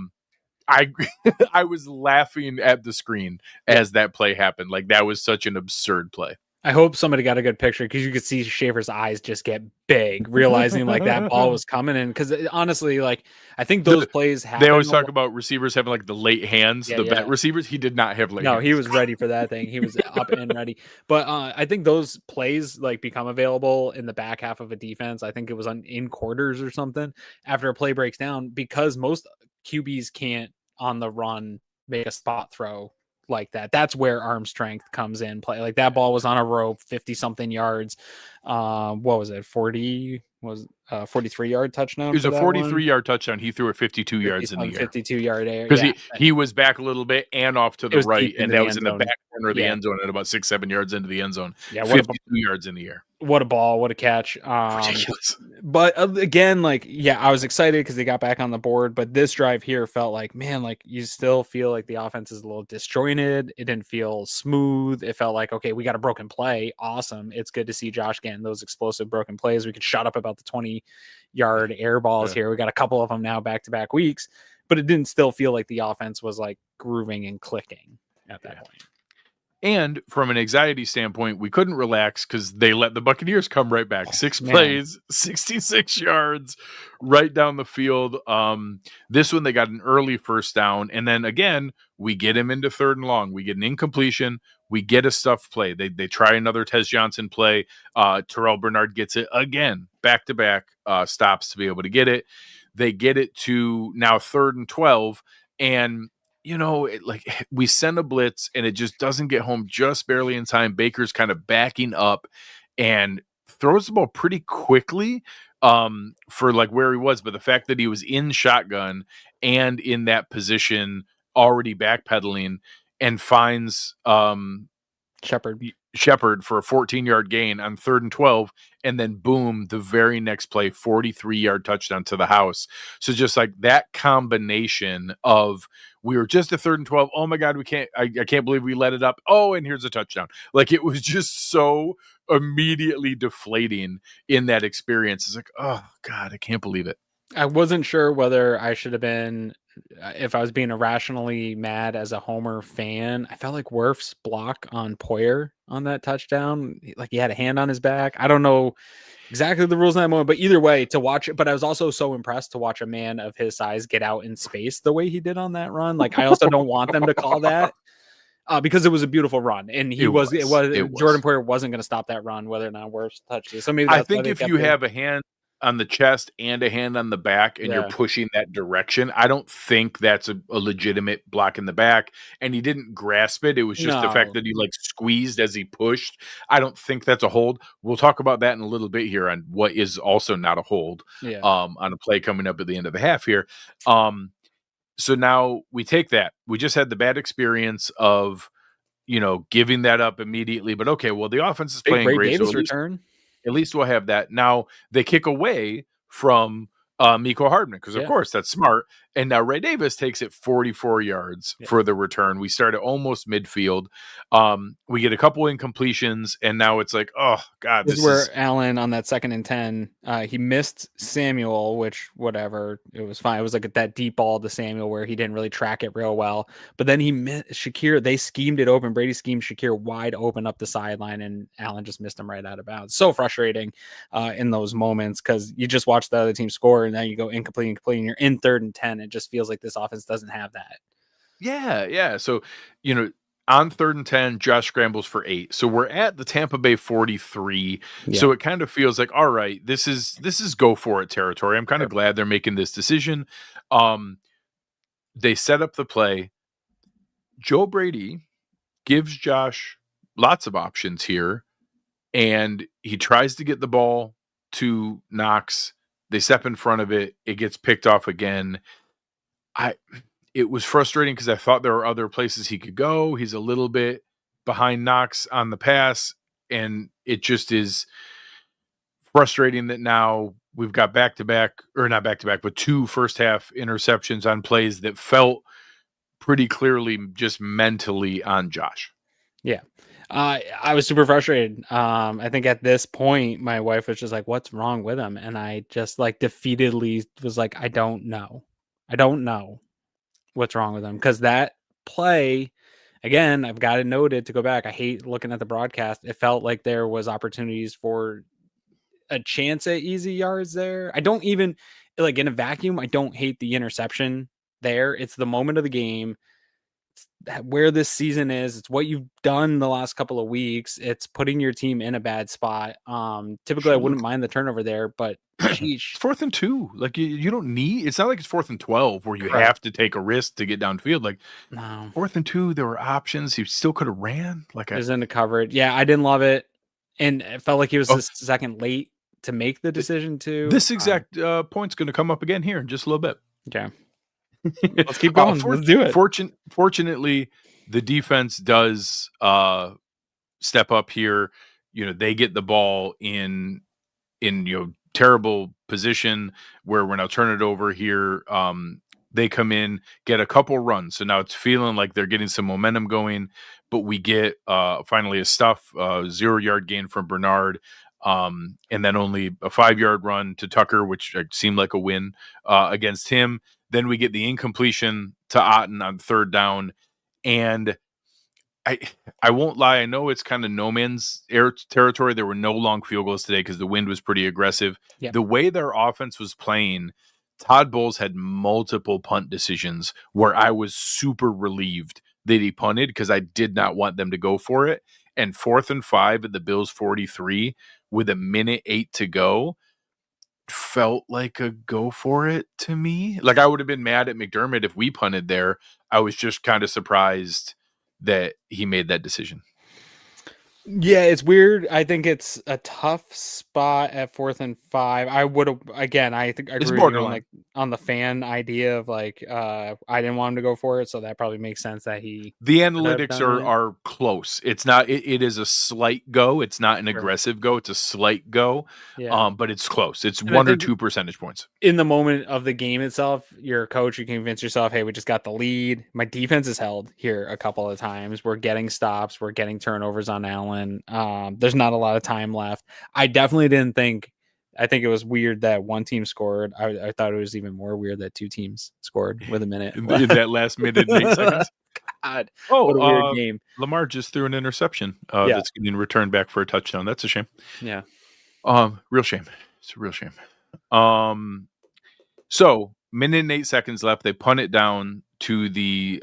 was laughing at the screen as that play happened. Like that was such an absurd play. I hope somebody got a good picture because you could see Schaefer's eyes just get big, realizing like that ball was coming in. Because honestly, like I think those plays happen. They always talk about receivers having like the late hands, vet receivers. He did not have late hands. No, he was ready for that thing. He was up and ready. But I think those plays like become available in the back half of a defense. I think it was in quarters or something after a play breaks down because most QBs can't on the run make a spot throw like that. That's where arm strength comes in play. Like that ball was on a rope, 50 something yards. What was it? 43-yard touchdown. It was a 43-yard touchdown. He threw it 52 yards in the air. 52-yard air. Because he was back a little bit and off to the right, and that was in the back corner of the end zone at about 6-7 yards into the end zone. Yeah, 52 yards in the air. What a ball! What a catch! Ridiculous. But again, like, I was excited because they got back on the board. But this drive here felt like, man, like you still feel like the offense is a little disjointed. It didn't feel smooth. It felt like, okay, we got a broken play. Awesome. It's good to see Josh getting those explosive broken plays. We could shut up about the 20-yard air balls here. We got a couple of them now back-to-back weeks. But it didn't still feel like the offense was like grooving and clicking at that point. And from an anxiety standpoint, we couldn't relax because they let the Buccaneers come right back. 6 plays, 66 yards, right down the field. This one, they got an early 1st down. And then again, we get him into 3rd and long. We get an incompletion. We get a stuff play. They try another Tez Johnson play. Terrell Bernard gets it again, back-to-back stops to be able to get it. They get it to now 3rd and 12. And we send a blitz and it just doesn't get home just barely in time. Baker's kind of backing up and throws the ball pretty quickly for like where he was. But the fact that he was in shotgun and in that position already backpedaling and finds Shepard for a 14-yard gain on 3rd and 12, and then boom, the very next play, 43-yard touchdown to the house. So just like that combination of we were just a 3rd and 12. Oh my God, I can't believe we let it up. Oh, and here's a touchdown. Like it was just so immediately deflating in that experience. It's like, oh God, I can't believe it. I wasn't sure whether I should have been if I was being irrationally mad as a Homer fan, I felt like Wirf's block on Poyer on that touchdown, like he had a hand on his back. I don't know exactly the rules in that moment, but either way, to watch it. But I was also so impressed to watch a man of his size get out in space the way he did on that run. Like I also don't want them to call that. Because it was a beautiful run, and it was Jordan Poyer wasn't going to stop that run, whether or not Wirfs touched it. So maybe that's I think if you have a hand on the chest and a hand on the back, and you're pushing that direction, I don't think that's a legitimate block in the back. And he didn't grasp it; it was just the fact that he like squeezed as he pushed. I don't think that's a hold. We'll talk about that in a little bit here on what is also not a hold. On a play coming up at the end of the half here. So now we take that. We just had the bad experience of, giving that up immediately. But okay, well, the offense is playing great. Davis return. At least we'll have that. Now they kick away from Miko Hardman because, of course, that's smart. And now Ray Davis takes it 44 yards for the return. We start at almost midfield. We get a couple incompletions, and now it's like, oh, God. This is where Allen on that 2nd and 10, he missed Samuel, which, whatever, it was fine. It was like that deep ball to Samuel where he didn't really track it real well. But then he missed Shakir. They schemed it open. Brady schemed Shakir wide open up the sideline, and Allen just missed him right out of bounds. So frustrating in those moments because you just watch the other team score, and then you go incomplete, and you're in 3rd and 10. It just feels like this offense doesn't have that. Yeah. So, on 3rd and 10, Josh scrambles for 8. So we're at the Tampa Bay 43. Yeah. So it kind of feels like, all right, this is go for it territory. I'm kind of glad they're making this decision. They set up the play. Joe Brady gives Josh lots of options here, and he tries to get the ball to Knox. They step in front of it. It gets picked off again. It was frustrating because I thought there were other places he could go. He's a little bit behind Knox on the pass, and it just is frustrating that now we've got not back-to-back, but 2 first half interceptions on plays that felt pretty clearly just mentally on Josh. Yeah. I was super frustrated. I think at this point, my wife was just like, what's wrong with him? And I just like defeatedly was like, I don't know what's wrong with him. Because that play, again, I've got it noted to go back. I hate looking at the broadcast. It felt like there was opportunities for a chance at easy yards there. I don't even, like in a vacuum, I don't hate the interception there. It's the moment of the game. Where this season is, it's what you've done the last couple of weeks. It's putting your team in a bad spot. Typically I wouldn't mind the turnover there, but it's 4th and 2. Like you don't need, it's not like it's 4th and 12 where you have to take a risk to get downfield. Like no. 4th and 2, there were options. He still could have ran. Like is into coverage. Yeah, I didn't love it. And it felt like he was the second late to make the decision to. This exact point's going to come up again here in just a little bit. Okay. Let's keep going. Let's do it. Fortunately, the defense does step up here. They get the ball in terrible position where we're now turn it over here. They come in, get a couple runs. So now it's feeling like they're getting some momentum going, but we get finally a 0-yard gain from Bernard. And then only a 5-yard run to Tucker, which seemed like a win against him. Then we get the incompletion to Otten on 3rd down. And I won't lie. I know it's kind of no man's air territory. There were no long field goals today because the wind was pretty aggressive. Yep. The way their offense was playing, Todd Bowles had multiple punt decisions where I was super relieved that he punted because I did not want them to go for it. And 4th and 5 at the Bills 43 with 1:08 to go felt like a go for it to me. Like I would have been mad at McDermott if we punted there. I was just kind of surprised that he made that decision. Yeah, it's weird. I think it's a tough spot at 4th and 5. I would have, again, I think I agree with you on the fan idea of like, I didn't want him to go for it. So that probably makes sense that the analytics are close. It's not, it is a slight go. It's not an aggressive go. It's a slight go. Yeah. But it's close. It's 1 or 2 percentage points. In the moment of the game itself, you're a coach, you convince yourself, hey, we just got the lead. My defense is held here a couple of times. We're getting stops. We're getting turnovers on Allen. There's not a lot of time left. I definitely didn't think I think it was weird that one team scored. I thought it was even more weird that two teams scored with a minute in that last minute and 8 seconds. God, what a weird game. Lamar just threw an interception that's getting returned back for a touchdown. That's a shame. Yeah. Real shame. It's a real shame. So minute and 8 seconds left. They punt it down to the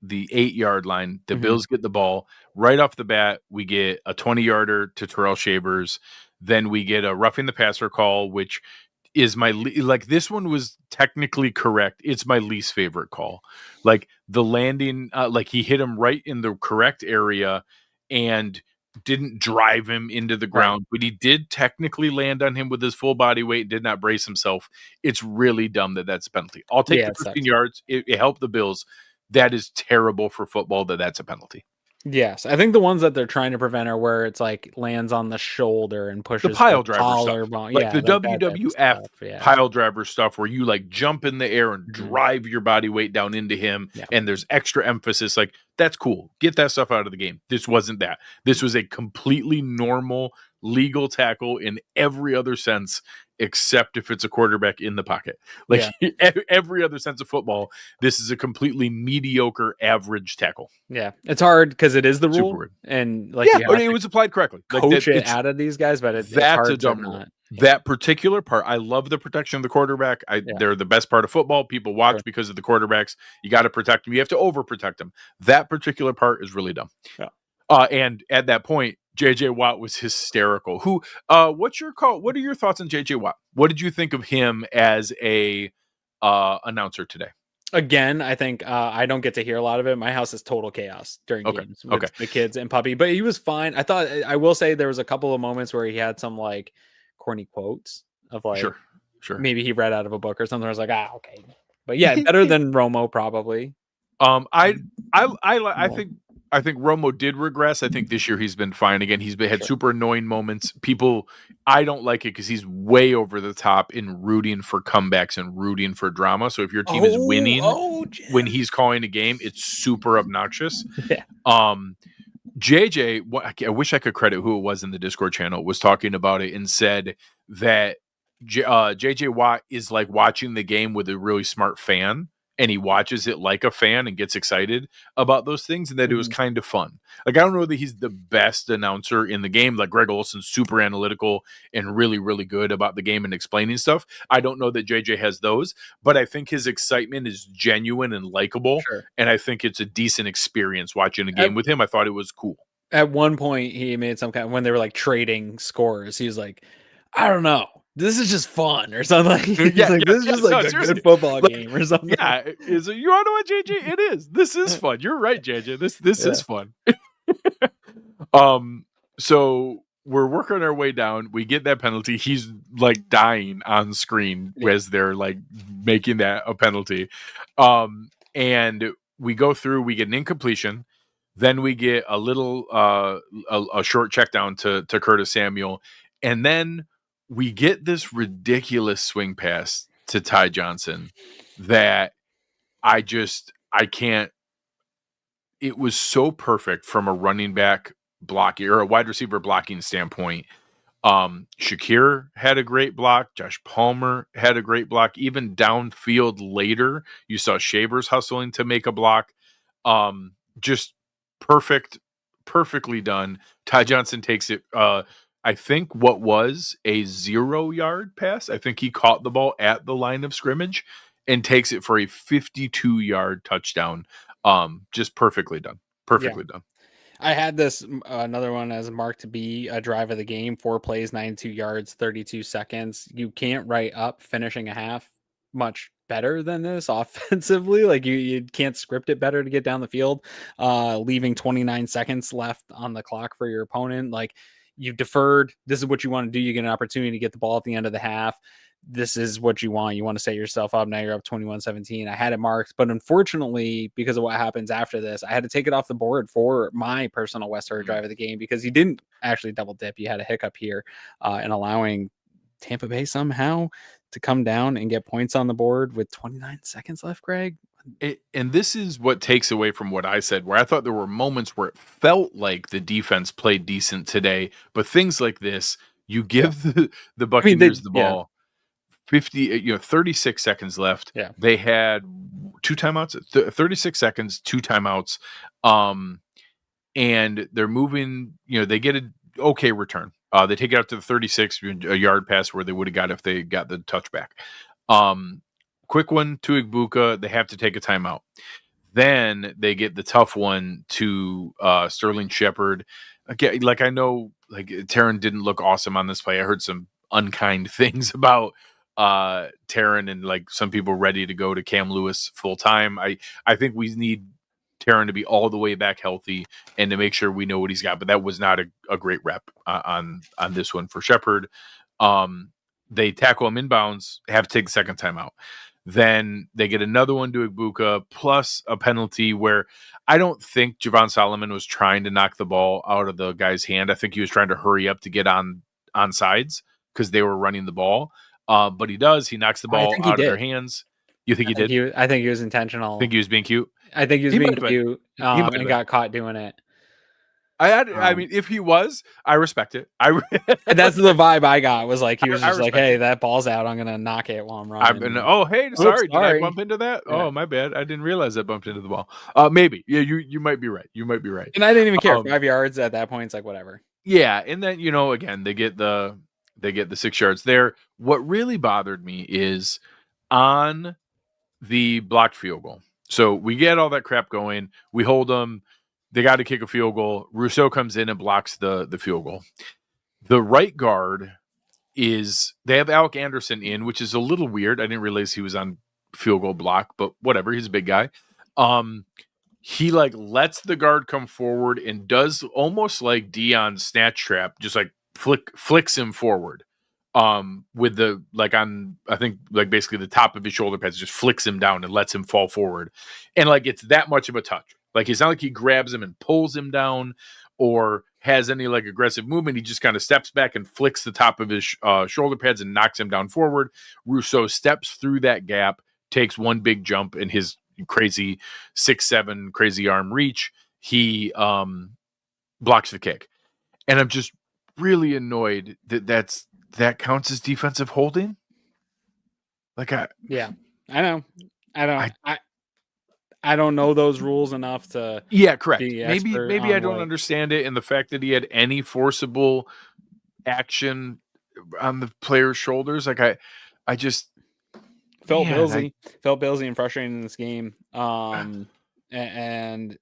8-yard line. The Bills get the ball. Right off the bat, we get a 20-yarder to Terrell Shavers. Then we get a roughing the passer call, which is this one was technically correct. It's my least favorite call. Like the landing, he hit him right in the correct area and didn't drive him into the ground, but he did technically land on him with his full body weight, did not brace himself. It's really dumb that's a penalty. I'll take the 15 yards. It helped the Bills. That is terrible for football that's a penalty. Yes, I think the ones that they're trying to prevent are where it's like lands on the shoulder and pushes the pile driver stuff, like the WWF pile driver stuff, where you like jump in the air and drive your body weight down into him, and there's extra emphasis. Like that's cool. Get that stuff out of the game. This wasn't that. This was a completely normal, legal tackle in every other sense, except if it's a quarterback in the pocket. Like every other sense of football, this is a completely mediocre, average tackle. Yeah, it's hard because it is the rule, and but it was applied correctly. Coach it out of these guys, but that's a dumb rule. That particular part, I love the protection of the quarterback. They're the best part of football. People watch because of the quarterbacks. You got to protect them. You have to overprotect them. That particular part is really dumb. Yeah. And at that point, JJ Watt was hysterical. What's your call? What are your thoughts on JJ Watt? What did you think of him as a announcer today? Again, I think I don't get to hear a lot of it. My house is total chaos during games with the kids and puppy, but he was fine. I will say there was a couple of moments where he had some like corny quotes of like, sure. Maybe he read out of a book or something. I was like, okay. But yeah, better than Romo probably. I think Romo did regress. I think this year he's been fine again. He's had super annoying moments. I don't like it because he's way over the top in rooting for comebacks and rooting for drama. So if your team is winning when he's calling a game, it's super obnoxious. Yeah. JJ, I wish I could credit who it was in the Discord channel, was talking about it and said that JJ Watt is like watching the game with a really smart fan. And he watches it like a fan and gets excited about those things, and that it was kind of fun. Like, I don't know that he's the best announcer in the game. Like, Greg Olson's super analytical and really, really good about the game and explaining stuff. I don't know that JJ has those, but I think his excitement is genuine and likable. Sure. And I think it's a decent experience watching a game with him. I thought it was cool. At one point, he made some kind of, when they were like trading scores, he was like, I don't know. This is just fun or something. This is just like a good football game or something. Yeah, you want to know what, JJ? It is. This is fun. You're right, JJ. This is fun. So we're working our way down. We get that penalty. He's like dying on screen as they're like making that a penalty. And we go through. We get an incompletion. Then we get a little a short check down to Curtis Samuel, and then we get this ridiculous swing pass to Ty Johnson that I can't. It was so perfect from a running back blocking or a wide receiver blocking standpoint. Shakir had a great block. Josh Palmer had a great block. Even downfield later, you saw Shavers hustling to make a block. Just perfectly done. Ty Johnson takes it. I think what was a 0-yard pass. I think he caught the ball at the line of scrimmage and takes it for a 52-yard touchdown. Just perfectly done. Perfectly done. I had this another one as marked to be a drive of the game, 4 plays, 92 yards, 32 seconds. You can't write up finishing a half much better than this offensively. Like you can't script it better to get down the field, leaving 29 seconds left on the clock for your opponent. Like, you deferred. This is what you want to do. You get an opportunity to get the ball at the end of the half. This is what you want. You want to set yourself up. Now you're up 21-17. I had it marked, but unfortunately, because of what happens after this, I had to take it off the board for my personal West Herr drive of the game because you didn't actually double dip. You had a hiccup here and allowing Tampa Bay somehow to come down and get points on the board with 29 seconds left, Greg. And this is what takes away from what I said, where I thought there were moments where it felt like the defense played decent today, but things like this, You give the Buccaneers the ball. 36 seconds left. Yeah. They had 2 timeouts, 36 seconds, 2 timeouts. And they're moving, they get an okay return. They take it out to the 36, a yard pass where they would have got if they got the touchback. Quick one to Igbuka. They have to take a timeout. Then they get the tough one to Sterling Shepard. Again, I know Taron didn't look awesome on this play. I heard some unkind things about Taron and some people ready to go to Cam Lewis full time. I think we need Taron to be all the way back healthy and to make sure we know what he's got. But that was not a great rep on this one for Shepard. They tackle him inbounds, have to take the second timeout. Then they get another one to Igbuka plus a penalty where I don't think Javon Solomon was trying to knock the ball out of the guy's hand. I think he was trying to hurry up to get on sides because they were running the ball. But he does. He knocks the ball out of their hands. You think he did? I think he was intentional. I think he was being cute. I think he was being cute and got caught doing it. I mean, if he was, I respect it. That's the vibe I got. Was he was just hey, that ball's out. I'm gonna knock it while I'm running. Sorry. Did I bump into that? Yeah. Oh, my bad. I didn't realize I bumped into the ball. Maybe. Yeah, you might be right. You might be right. And I didn't even care. 5 yards at that point. It's whatever. Yeah, and then again they get the 6 yards there. What really bothered me is on the blocked field goal. So we get all that crap going. We hold them. They got to kick a field goal. Rousseau comes in and blocks the field goal. The right guard they have Alec Anderson in, which is a little weird. I didn't realize he was on field goal block, but whatever. He's a big guy. He lets the guard come forward and does almost like Dion's snatch trap, just flicks him forward. With the I think basically the top of his shoulder pads, just flicks him down and lets him fall forward. And it's that much of a touch. It's not like he grabs him and pulls him down or has any aggressive movement. He just kind of steps back and flicks the top of his shoulder pads and knocks him down forward. Rousseau steps through that gap, takes one big jump in his crazy 6'7" crazy arm reach. He blocks the kick. And I'm just really annoyed that counts as defensive holding. Yeah, I know. I don't know those rules enough to. Yeah, correct. Maybe I don't understand it, and the fact that he had any forcible action on the player's shoulders, I just felt billsy and frustrating in this game, and it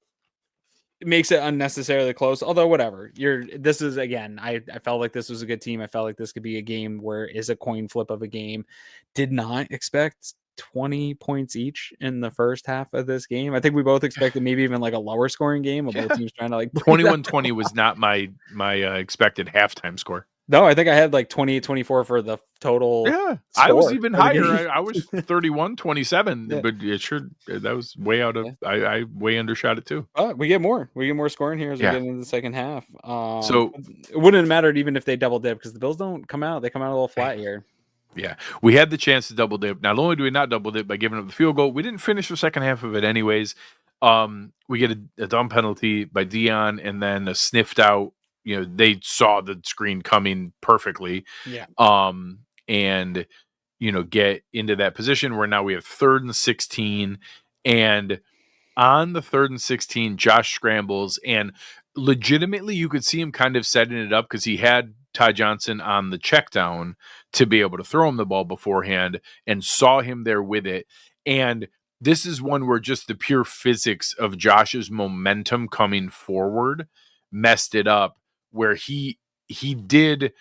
makes it unnecessarily close. Although whatever, this is again, I felt like this was a good team. I felt like this could be a game where it's a coin flip of a game. Did not expect 20 points each in the first half of this game. I think we both expected maybe even a lower scoring game of both teams trying to 21-20 was not my expected halftime score. No, I think I had 28-24 for the total. Yeah, I was even higher. I was 31-27, but that was way out of. Yeah. I way undershot it too. We get more. We get more scoring here as we get into the second half. So it wouldn't have mattered even if they double dip because the Bills don't come out. They come out a little flat here. Yeah, we had the chance to double dip. Not only do we not double dip by giving up the field goal, we didn't finish the second half of it anyways. We get a dumb penalty by Dion and then a sniffed out. They saw the screen coming perfectly. Yeah. And get into that position where now we have 3rd and 16. And on the 3rd and 16, Josh scrambles and legitimately you could see him kind of setting it up because he had Ty Johnson on the check down to be able to throw him the ball beforehand and saw him there with it. And this is one where just the pure physics of Josh's momentum coming forward messed it up where he did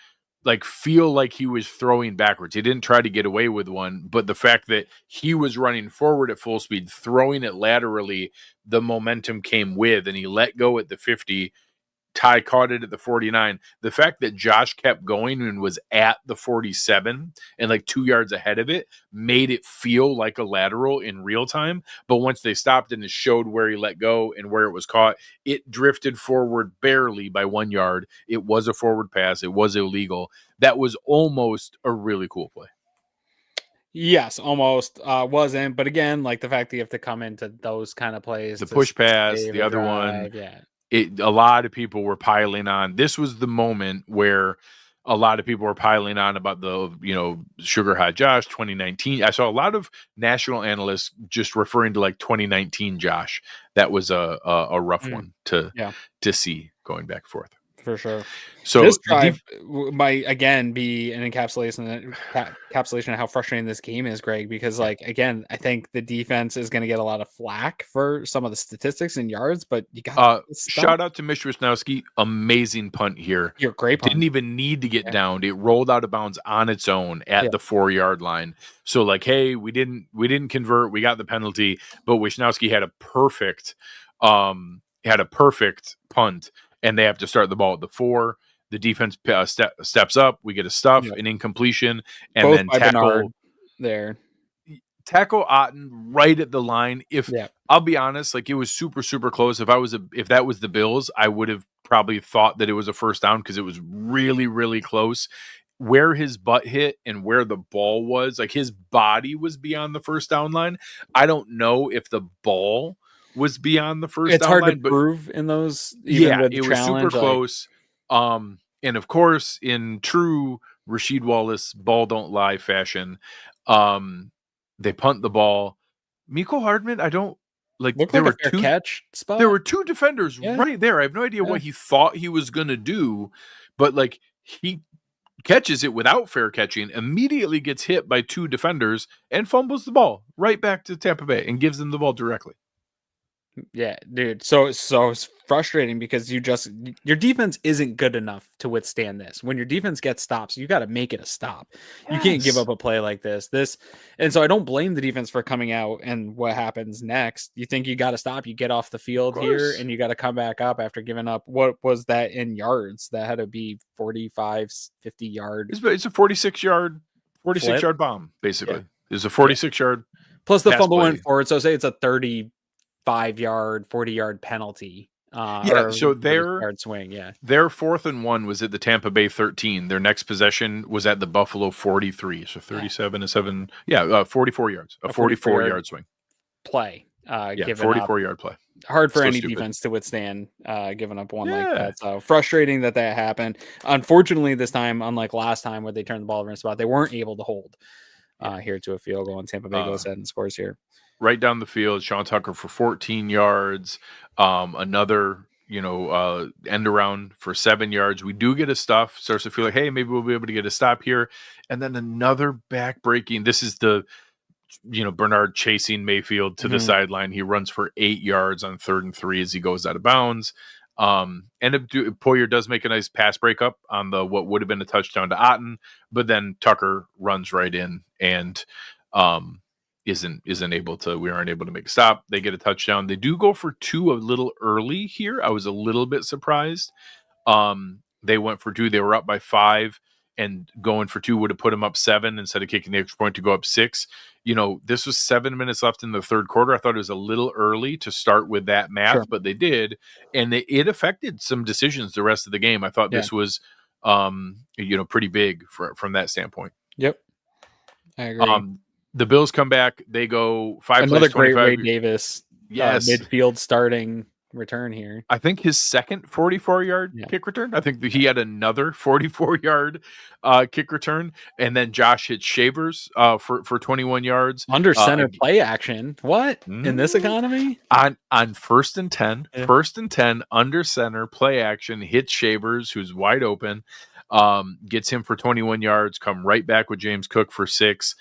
feel like he was throwing backwards. He didn't try to get away with one, but the fact that he was running forward at full speed, throwing it laterally, the momentum came with, and he let go at the 50. Ty caught it at the 49. The fact that Josh kept going and was at the 47 and 2 yards ahead of it made it feel like a lateral in real time. But once they stopped and it showed where he let go and where it was caught, it drifted forward barely by 1 yard. It was a forward pass. It was illegal. That was almost a really cool play. Yes, almost wasn't. But again, the fact that you have to come into those kind of plays. The push pass, the other one. Yeah. A lot of people were piling on. This was the moment where a lot of people were piling on about the, Sugar High Josh 2019. I saw a lot of national analysts just referring to like 2019 Josh. That was a rough one to see going back and forth. For sure. So this drive might again be an encapsulation of how frustrating this game is, Greg, because like, again, I think the defense is going to get a lot of flack for some of the statistics and yards, but you got shout out to Mitch Wisnowski. Amazing punt here. You're great punt. Didn't even need to get downed. It rolled out of bounds on its own at the 4-yard line. So like, hey, we didn't convert. We got the penalty, but Wisnowski had a perfect punt, and they have to start the ball at the 4. The defense steps up. We get a stuff, an incompletion, and both then tackle there. Tackle Otten right at the line. I'll be honest, like, it was super, super close. If that was the Bills, I would have probably thought that it was a first down because it was really, really close. Where his butt hit and where the ball was, like, his body was beyond the first down line. I don't know if the ball was beyond the first down line. It's hard to prove in those. It was super close. And of course, in true Rasheed Wallace ball don't lie fashion, they punt the ball. Mecole Hardman, I don't like. There were two catch spot. There were two defenders right there. I have no idea what he thought he was gonna do, but like, he catches it without fair catching, immediately gets hit by two defenders, and fumbles the ball right back to Tampa Bay and gives them the ball directly. Yeah, dude. So it's frustrating because your defense isn't good enough to withstand this. When your defense gets stops, you got to make it a stop. Yes. You can't give up a play like this. And so I don't blame the defense for coming out and what happens next. You think you got to stop, you get off the field here, and you got to come back up after giving up. What was that in yards? That had to be 45, 50 yard. It's a 46 yard bomb, basically. Yeah. It's a 46 yard. Plus the fumble went forward. So say it's a 35-yard, 40-yard penalty. So their yard swing. Their 4th and 1 was at the Tampa Bay 13. Their next possession was at the Buffalo 43. So 37 and 7. 44 yards. A 44-yard swing. Play. 44-yard play. Hard for any defense to withstand giving up one like that. So frustrating that happened. Unfortunately, this time, unlike last time where they turned the ball over in a spot, they weren't able to hold here to a field goal, and Tampa Bay goes ahead and scores here. Right down the field, Sean Tucker for 14 yards. Another, end around for 7 yards. We do get a stuff. Starts to feel like, hey, maybe we'll be able to get a stop here. And then another back-breaking. This is the, Bernard chasing Mayfield to the sideline. He runs for 8 yards on 3rd and 3 as he goes out of bounds. And Poyer does make a nice pass breakup on what would have been a touchdown to Otten, but then Tucker runs right in and we aren't able to make a stop. They get a touchdown. They do go for 2 a little early here. I was a little bit surprised. They went for 2. They were up by 5, and going for 2 would have put them up 7 instead of kicking the extra point to go up 6. This was 7 minutes left in the third quarter. I thought it was a little early to start with that math, but they did, and it affected some decisions the rest of the game. I thought this was, pretty big from that standpoint. Yep, I agree. The Bills come back. They go 5 Another plays, great Ray Davis midfield starting return here. I think his second 44-yard kick return. I think that he had another 44-yard kick return, and then Josh hit Shavers for 21 yards under center play action. What in this economy? On 1st and 10, 1st and 10 under center play action, hits Shavers, who's wide open. Gets him for 21 yards, come right back with James Cook for 6.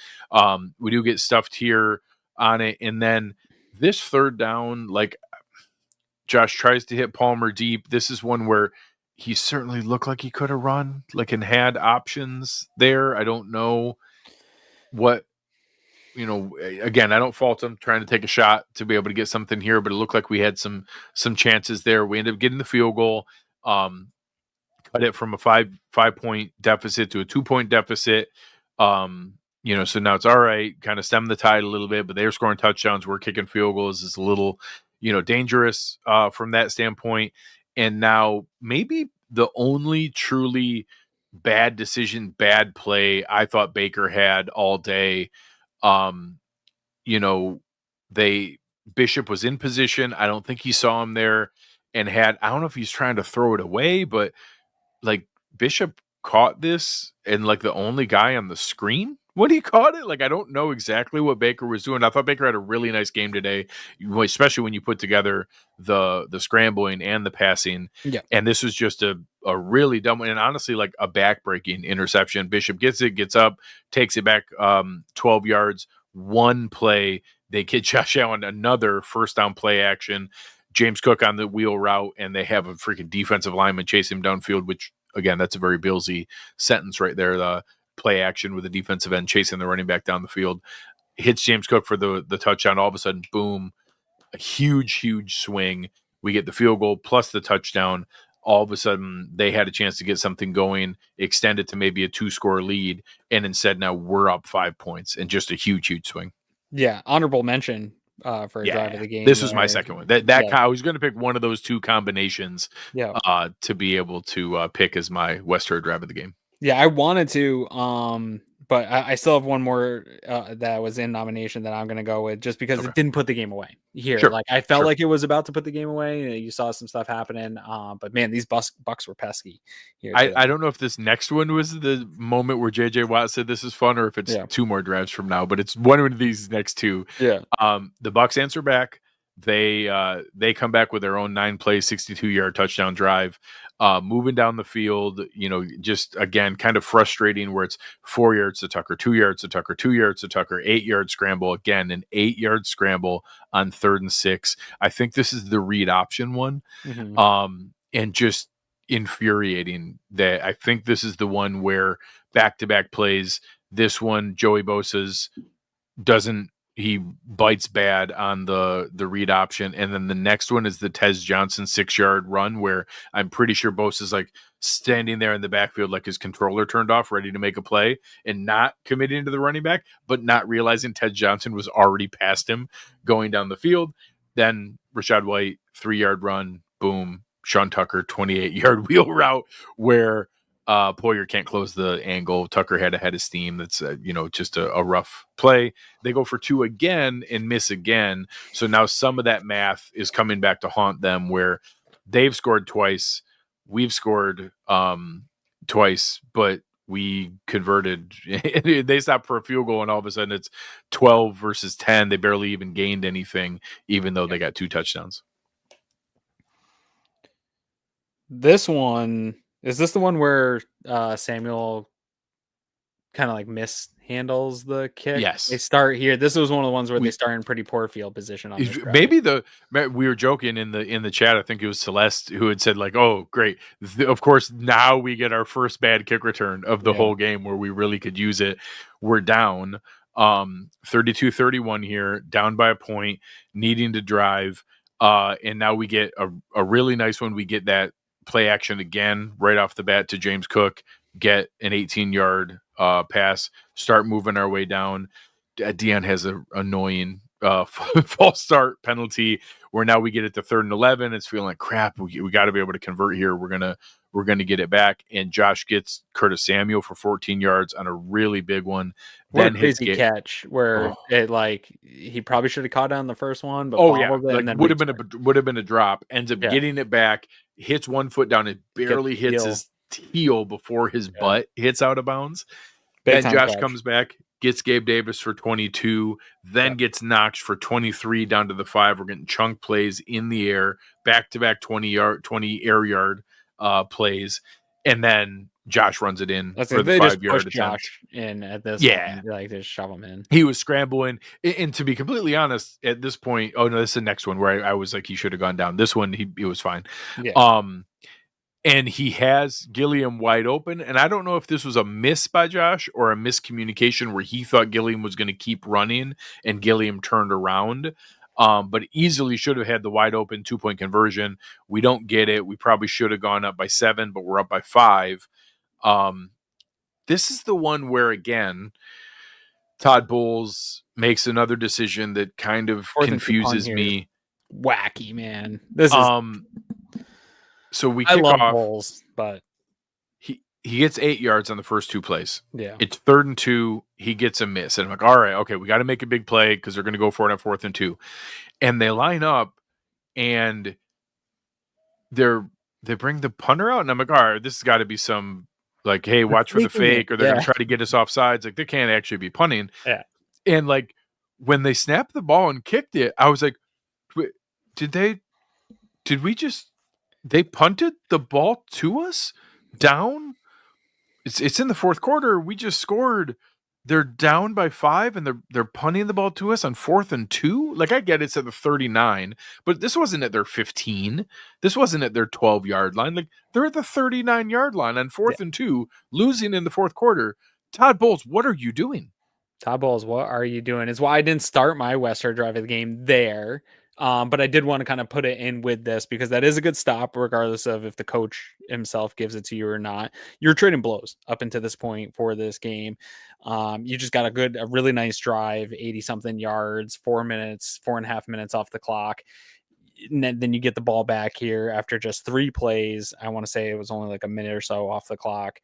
We do get stuffed here on it. And then this 3rd down, like, Josh tries to hit Palmer deep. This is one where he certainly looked like he could have run, like, and had options there. I don't know what, again, I don't fault him trying to take a shot to be able to get something here, but it looked like we had some chances there. We ended up getting the field goal. Cut it from a 5-point deficit to a 2-point deficit. So now it's all right, kind of stem the tide a little bit, but they're scoring touchdowns. We're kicking field goals. It's a little, dangerous from that standpoint. And now maybe the only truly bad decision, bad play I thought Baker had all day. Bishop was in position. I don't think he saw him there and I don't know if he's trying to throw it away, but like, Bishop caught this and like the only guy on the screen when he caught it. Like, I don't know exactly what Baker was doing. I thought Baker had a really nice game today, especially when you put together the scrambling and the passing. Yeah. And this was just a really dumb one. And honestly, like a back-breaking interception. Bishop gets it, gets up, takes it back 12 yards, one play. They get Josh Allen another first down play action. James Cook on the wheel route, and they have a freaking defensive lineman chase him downfield, which, again, that's a very Billsy sentence right there. The play action with the defensive end chasing the running back down the field. Hits James Cook for the touchdown. All of a sudden, boom, a huge swing. We get the field goal plus the touchdown. All of a sudden, they had a chance to get something going, extend it to maybe a 2-score lead, and instead now we're up 5 points, and just a huge swing. Yeah, honorable mention for a drive of the game. This was my second one. I was going to pick one of those two combinations to be able to pick as my West Herr drive of the game. Yeah, I wanted to, but I still have one more that was in nomination that I'm going to go with just because it didn't put the game away here. Sure. Like I felt like it was about to put the game away. You saw some stuff happening, but man, these Bucks were pesky here. I don't know if this next one was the moment where JJ Watt said this is fun, or if it's two more drives from now, but it's one of these next two. Yeah. The Bucks answer back. They come back with their own 9-play, 62-yard touchdown drive. Moving down the field, just again, kind of frustrating where it's 4 yards to Tucker, 2 yards to Tucker, 2 yards to Tucker, 8-yard scramble, again, an 8-yard scramble on 3rd and 6. I think this is the read option one. Mm-hmm. And just infuriating that I think this is the one where back-to-back plays, this one, Joey Bosa's he bites bad on the read option. And then the next one is the Tez Johnson 6-yard run where I'm pretty sure Bosa's like standing there in the backfield, like his controller turned off, ready to make a play and not committing to the running back, but not realizing Tez Johnson was already past him going down the field. Then Rachaad White, 3-yard run, boom. Sean Tucker, 28-yard wheel route where Poyer can't close the angle. Tucker had a head of steam. That's just a rough play. They go for 2 again and miss again. So now some of that math is coming back to haunt them where they've scored twice. We've scored twice, but we converted. They stopped for a field goal, and all of a sudden it's 12 versus 10. They barely even gained anything, even though they got 2 touchdowns. This one... Is this the one where Samuel kind of like mishandles the kick? Yes. They start here. This was one of the ones where they start in pretty poor field position. On maybe we were joking in the chat. I think it was Celeste who had said like, "Oh, great! Of course, now we get our first bad kick return of the whole game where we really could use it." We're down 32-31 here, down by a point, needing to drive, and now we get a really nice one. We get that play action again right off the bat to James Cook, get an 18-yard pass, start moving our way down. Deion has an annoying false start penalty where now we get it to 3rd and 11. It's feeling like crap. We got to be able to convert here. We're gonna get it back. And Josh gets Curtis Samuel for 14 yards on a really big one. What a crazy catch where he probably should have caught it on the first one, but would have been a drop. Ends up getting it back, hits 1 foot down, and barely hits his heel before his butt hits out of bounds. Then Josh comes back, gets Gabe Davis for 22, then gets knocked for 23 down to the 5. We're getting chunk plays in the air, back-to-back 20 air yard plays, and then Josh runs it in for the 5-yard attempt. Josh in at this point. Like they shove him in. He was scrambling, and to be completely honest, at this point, this is the next one where I was like, he should have gone down. This one, he was fine. Yeah. And he has Gilliam wide open, and I don't know if this was a miss by Josh or a miscommunication where he thought Gilliam was going to keep running and Gilliam turned around. But easily should have had the wide open 2-point conversion. We don't get it. We probably should have gone up by 7, but we're up by 5. This is the one where, again, Todd Bowles makes another decision that kind of confuses me. Wacky, man. This is so we kick off. Bowles, but he gets 8 yards on the first 2 plays. Yeah, it's 3rd and 2. He gets a miss, and I'm like, all right, okay, we got to make a big play because they're going to go for it on 4th and 2, and they line up, and they bring the punter out, and I'm like, all right, this has got to be some like, hey, watch for the fake, or they're going to try to get us off sides. Like, they can't actually be punting. Yeah. And like, when they snapped the ball and kicked it, I was like, they punted the ball to us down? It's in the fourth quarter. We just scored. They're down by 5 and they're punting the ball to us on 4th and 2. Like, I get it's at the 39, but this wasn't at their 15. This wasn't at their 12-yard line. Like, they're at the 39-yard line on 4th and 2, losing in the fourth quarter. Todd Bowles, what are you doing? Todd Bowles, what are you doing? Is why I didn't start my West Herr drive of the game there. But I did want to kind of put it in with this because that is a good stop, regardless of if the coach himself gives it to you or not. You're trading blows up until this point for this game. You just got a really nice drive, 80 something yards, 4.5 minutes off the clock. And then you get the ball back here after just 3 plays. I want to say it was only like a minute or so off the clock.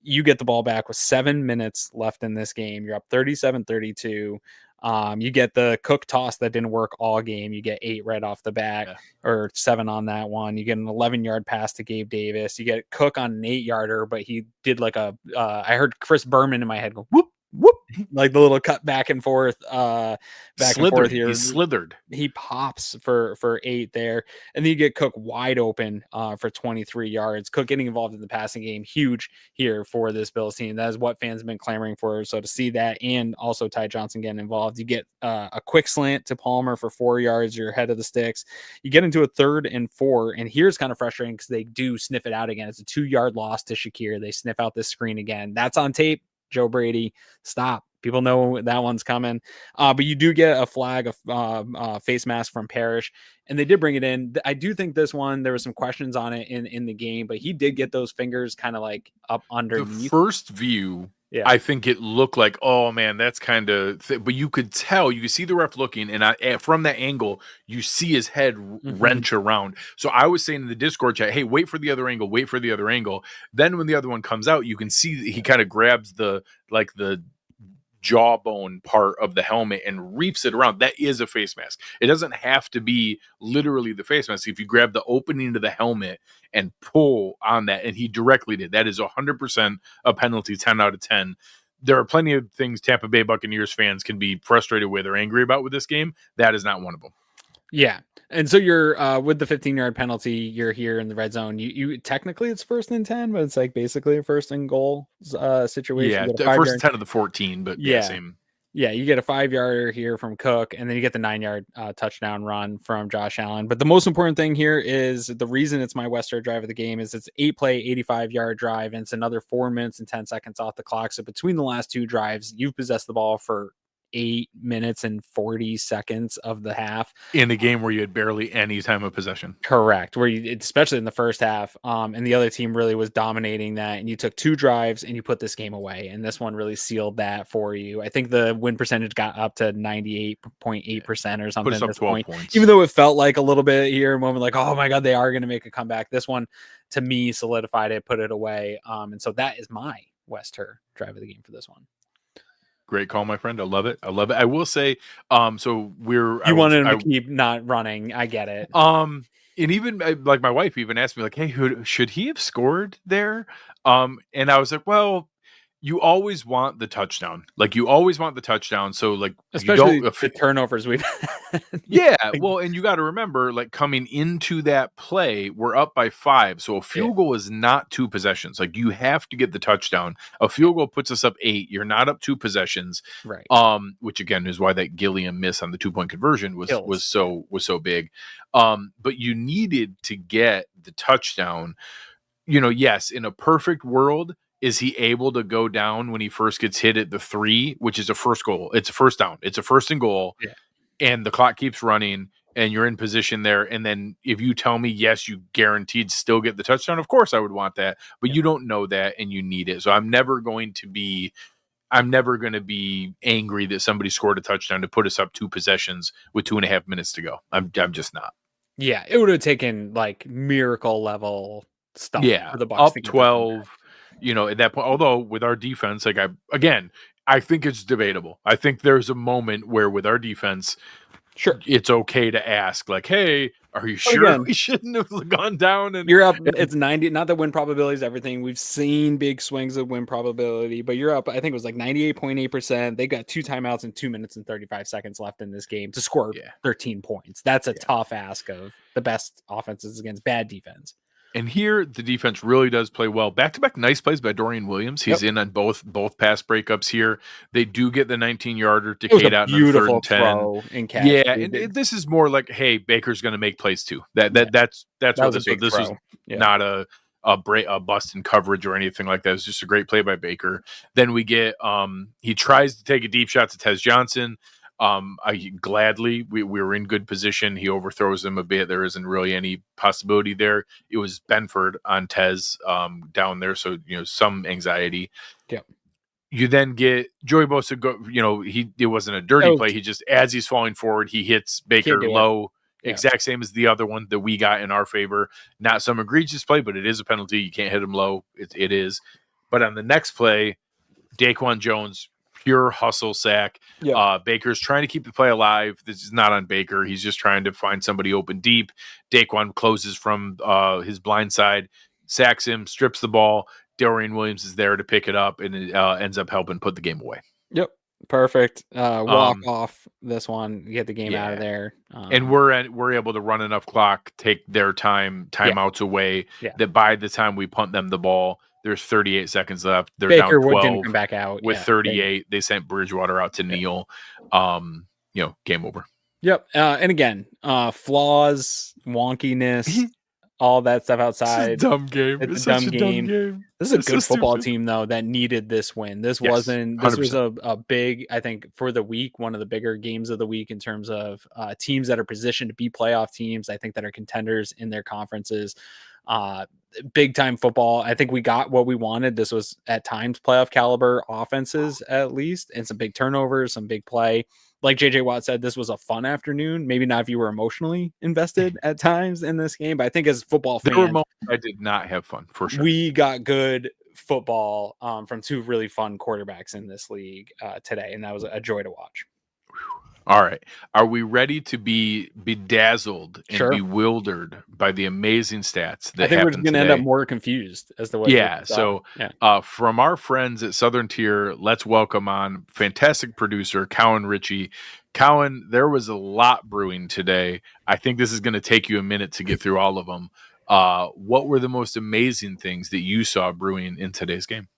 You get the ball back with 7 minutes left in this game. You're up 37-32. You get the Cook toss that didn't work all game. You get 8 right off the bat, or 7 on that one. You get an 11-yard pass to Gabe Davis. You get Cook on an 8-yarder, but he did like I heard Chris Berman in my head go, whoop, whoop, like the little cut back and forth here. He slithered. He pops for 8 there. And then you get Cook wide open for 23 yards. Cook getting involved in the passing game, huge here for this Bills team. That is what fans have been clamoring for. So to see that, and also Ty Johnson getting involved, you get a quick slant to Palmer for 4 yards. You're ahead of the sticks. You get into a 3rd and 4. And here's kind of frustrating because they do sniff it out again. It's a 2-yard loss to Shakir. They sniff out this screen again. That's on tape. Joe Brady, stop. People know that one's coming. But you do get a flag of face mask from Parrish, and they did bring it in. I do think this one, there were some questions on it in the game, but he did get those fingers kind of like up underneath. The first view, I think it looked like, oh man, that's kind of, but you could tell, you could see the ref looking, and from that angle, you see his head wrench around. So I was saying in the Discord chat, hey, wait for the other angle, wait for the other angle. Then when the other one comes out, you can see he kind of grabs the jawbone part of the helmet and reaps it around. That is a face mask. It doesn't have to be literally the face mask. If you grab the opening of the helmet and pull on that, and he directly did, that is 100% a penalty, 10 out of 10. There are plenty of things Tampa Bay Buccaneers fans can be frustrated with or angry about with this game. That is not one of them. Yeah. And so you're with the 15-yard penalty, you're here in the red zone. You technically it's 1st and 10, but it's like basically a 1st and goal situation. Yeah, 1st and 10 of the 14, but same. Yeah, you get a 5-yarder here from Cook, and then you get the 9-yard touchdown run from Josh Allen. But the most important thing here is the reason it's my West Herr drive of the game is it's 8-play, 85-yard drive, and it's another 4 minutes and 10 seconds off the clock. So between the last 2 drives, you've possessed the ball for 8 minutes and 40 seconds of the half in a game where you had barely any time of possession. Correct. Where you, especially in the first half, and the other team really was dominating that, and you took 2 drives and you put this game away, and this one really sealed that for you. I think the win percentage got up to 98.8% or something at this point, points. Even though it felt like a little bit here, a moment like, oh my God, they are going to make a comeback. This one to me solidified it, put it away. And so that is my West Herr drive of the game for this one. Great call, my friend. I love it. I love it. I will say, so wanted him to keep not running. I get it. And even like my wife even asked me like, hey, should he have scored there? And I was like, well, you always want the touchdown. Like you always want the touchdown. So like, especially the turnovers we've had. Yeah. Well, and you got to remember, like coming into that play, we're up by 5. So a field goal is not 2 possessions. Like you have to get the touchdown. A field goal puts us up 8. You're not up 2 possessions. Right. Which again is why that Gilliam miss on the 2-point conversion was so big. But you needed to get the touchdown. You know, yes, in a perfect world, is he able to go down when he first gets hit at the 3, which is a first goal? It's a first down. It's a 1st and goal. Yeah. And the clock keeps running and you're in position there. And then if you tell me, yes, you guaranteed still get the touchdown, of course I would want that, but you don't know that and you need it. So I'm never going to be angry that somebody scored a touchdown to put us up 2 possessions with 2.5 minutes to go. I'm just not. Yeah. It would have taken like miracle level stuff. Yeah. For the Bucs up 12, you know, at that point, although with our defense, like I think it's debatable. I think there's a moment where with our defense, Sure. It's okay to ask, like, hey, are you sure we shouldn't have gone down? And you're up. It's 90. Not that win probability is everything. We've seen big swings of win probability, but you're up. I think it was like 98.8%. They got 2 timeouts and 2 minutes and 35 seconds left in this game to score 13 points. That's a tough ask of the best offenses against bad defense. And here, the defense really does play well. Back-to-back nice plays by Dorian Williams. He's in on both pass breakups here. They do get the 19-yarder to Cade out in the 3rd and 10. Throw and catch. Yeah, and this is more like, hey, Baker's going to make plays too. That's what this was. This was not a bust in coverage or anything like that. It was just a great play by Baker. Then we get he tries to take a deep shot to Tez Johnson. We were in good position. He overthrows him a bit. There isn't really any possibility there. It was Benford on Tez down there, so some anxiety. Yep. You then get Joey Bosa go. It wasn't a dirty play. He just, as he's falling forward, he hits Baker low. Exact same as the other one that we got in our favor. Not some egregious play, but it is a penalty. You can't hit him low. It is. But on the next play, Daquan Jones, pure hustle sack. Baker's trying to keep the play alive. This is not on Baker. He's just trying to find somebody open deep. Daquan closes from his blind side, sacks him, strips the ball. Dorian Williams is there to pick it up, and it ends up helping put the game away. Yep. Perfect. Walk off this one, get the game out of there. And we're able to run enough clock, take their timeouts away, that by the time we punt them the ball, there's 38 seconds left. They're Baker down 12 didn't come back out with 38. They sent Bridgewater out to kneel. Game over. Yep. And again, flaws, wonkiness, all that stuff outside. It's a dumb game. It's a dumb game. This is a good football team, though, that needed this win. This was a big, I think, for the week, one of the bigger games of the week in terms of teams that are positioned to be playoff teams. I think that are contenders in their conferences. Big time football. I think we got what we wanted. This was at times playoff caliber offenses, at least, and some big turnovers, some big play. Like JJ Watt said, this was a fun afternoon. Maybe not if you were emotionally invested at times in this game, but I think as football fans, there were moments I did not have fun, for sure. We got good football from 2 really fun quarterbacks in this league today, and that was a joy to watch. All right. Are we ready to be bedazzled and bewildered by the amazing stats that I think we're going to end up more confused as to what from our friends at Southern Tier, let's welcome on fantastic producer Colin Ritchie. Colin, there was a lot brewing today. I think this is going to take you a minute to get through all of them. What were the most amazing things that you saw brewing in today's game?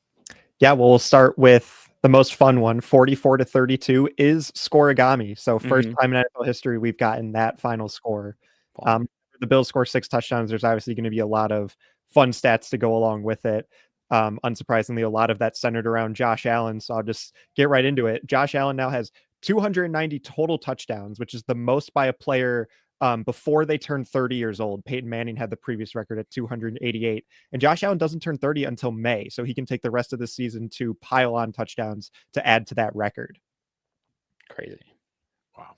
Yeah, well, we'll start with the most fun one. 44-32 is scoregami. So first time in NFL history we've gotten that final score. The Bills score 6 touchdowns. There's obviously going to be a lot of fun stats to go along with it. Unsurprisingly, a lot of that centered around Josh Allen. So I'll just get right into it. Josh Allen now has 290 total touchdowns, which is the most by a player before they turned 30 years old. Peyton Manning had the previous record at 288, and Josh Allen doesn't turn 30 until May, so he can take the rest of the season to pile on touchdowns to add to that record. Crazy. Wow.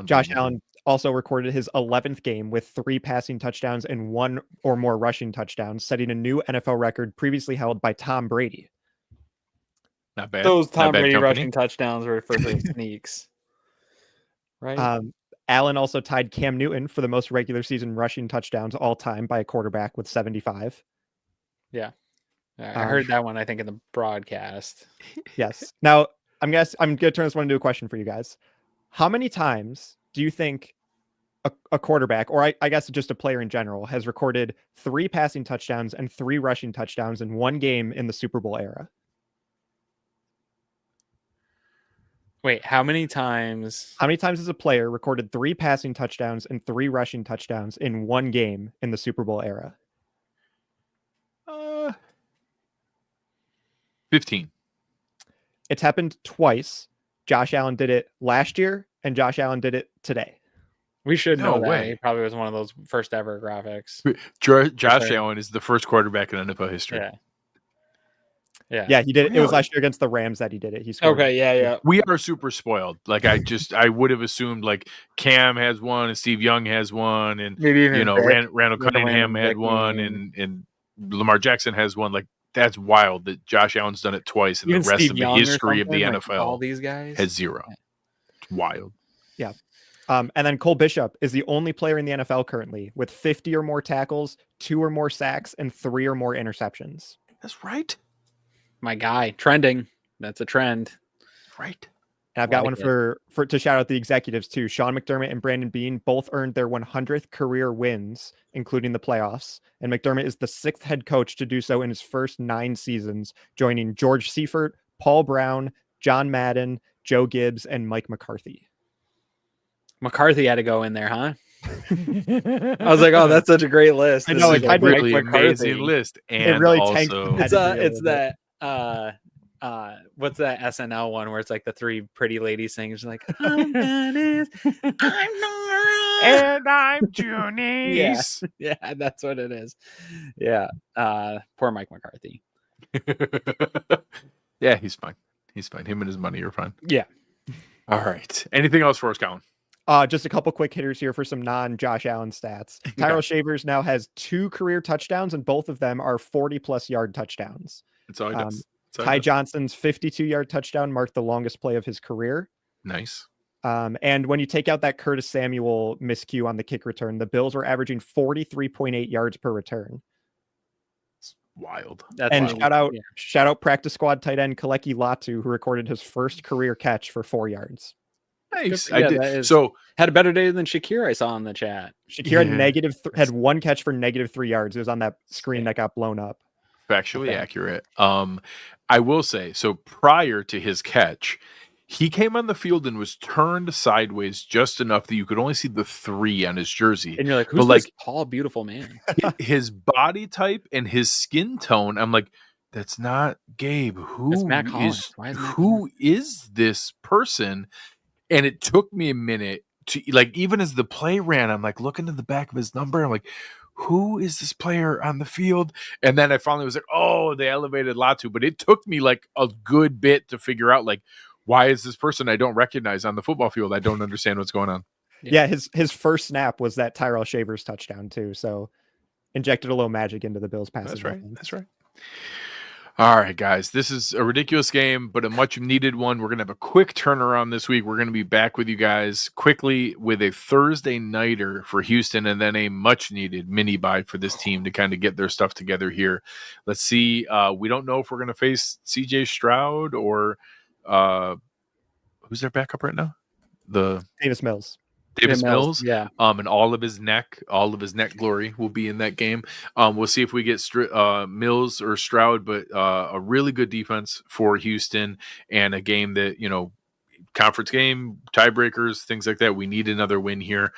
Josh Allen also recorded his 11th game with 3 passing touchdowns and 1 or more rushing touchdowns, setting a new NFL record previously held by Tom Brady. Not bad. Those Tom Brady company. rushing touchdowns were for sneaks. Right. Allen also tied Cam Newton for the most regular season rushing touchdowns all time by a quarterback with 75. Yeah. I heard that one, I think, in the broadcast. Yes. Now, I'm going to turn this one into a question for you guys. How many times do you think a quarterback, or I guess just a player in general, has recorded 3 passing touchdowns and 3 rushing touchdowns in one game in the Super Bowl era? Wait, how many times? How many times has a player recorded 3 passing touchdowns and 3 rushing touchdowns in one game in the Super Bowl era? 15. It's happened twice. Josh Allen did it last year, and Josh Allen did it today. We should know that. He probably was one of those first ever graphics. Josh Allen is the first quarterback in NFL history. Yeah, he did it. Really? It was last year against the Rams that he did it. He scored. Okay, yeah. We are super spoiled. Like I would have assumed like Cam has one and Steve Young has one, and maybe even Randall Cunningham had one, and Lamar Jackson has one. Like that's wild that Josh Allen's done it twice, and even the rest Steve of the history of the NFL, all these guys has 0. It's wild. Yeah. And then Cole Bishop is the only player in the NFL currently with 50 or more tackles, 2 or more sacks, and 3 or more interceptions. That's right. My guy, trending. That's a trend. Right. And I've got one for to shout out the executives too. Sean McDermott and Brandon Beane both earned their 100th career wins, including the playoffs. And McDermott is the 6th head coach to do so in his first 9 seasons, joining George Seifert, Paul Brown, John Madden, Joe Gibbs, and Mike McCarthy. McCarthy had to go in there, huh? I was like, oh, that's such a great list. I know, it's a really amazing list. And it really also, it's that what's that SNL one where it's like the 3 pretty lady singers like, I'm Dennis, I'm Nora, and I'm Junice. Yeah, that's what it is. Yeah. Poor Mike McCarthy. Yeah, he's fine. He's fine. Him and his money are fine. Yeah. All right. Anything else for us, Colin? Just a couple quick hitters here for some non-Josh Allen stats. Tyrell Shavers now has 2 career touchdowns, and both of them are 40-plus yard touchdowns. That's all he does. Ty Johnson's 52-yard touchdown marked the longest play of his career. Nice. And when you take out that Curtis Samuel miscue on the kick return, the Bills were averaging 43.8 yards per return. It's wild. Shout out practice squad tight end Kaleki Latu, who recorded his first career catch for 4 yards. Nice. So had a better day than Shakir. I saw in the chat. Shakir had 1 catch for -3 yards. It was on that screen that got blown up. Factually accurate. I will say, so prior to his catch, he came on the field and was turned sideways just enough that you could only see the 3 on his jersey. And you're like, who's this tall, beautiful man? His body type and his skin tone, I'm like, that's not Gabe. Who is this person? And it took me a minute to, like, even as the play ran, I'm like looking at the back of his number. I'm like, who is this player on the field? And then I finally was like, oh, they elevated Latu. But it took me like a good bit to figure out, like, why is this person I don't recognize on the football field? I don't understand what's going on. Yeah, his first snap was that Tyrell Shavers touchdown too. So injected a little magic into the Bills passing. That's right. All right, guys, this is a ridiculous game, but a much needed one. We're going to have a quick turnaround this week. We're going to be back with you guys quickly with a Thursday nighter for Houston and then a much needed mini bye for this team to kind of get their stuff together here. Let's see. We don't know if we're going to face CJ Stroud or who's their backup right now? Davis Mills. Davis Mills, yeah. And all of his neck glory will be in that game. We'll see if we get Mills or Stroud, but a really good defense for Houston and a game that, conference game, tiebreakers, things like that. We need another win here.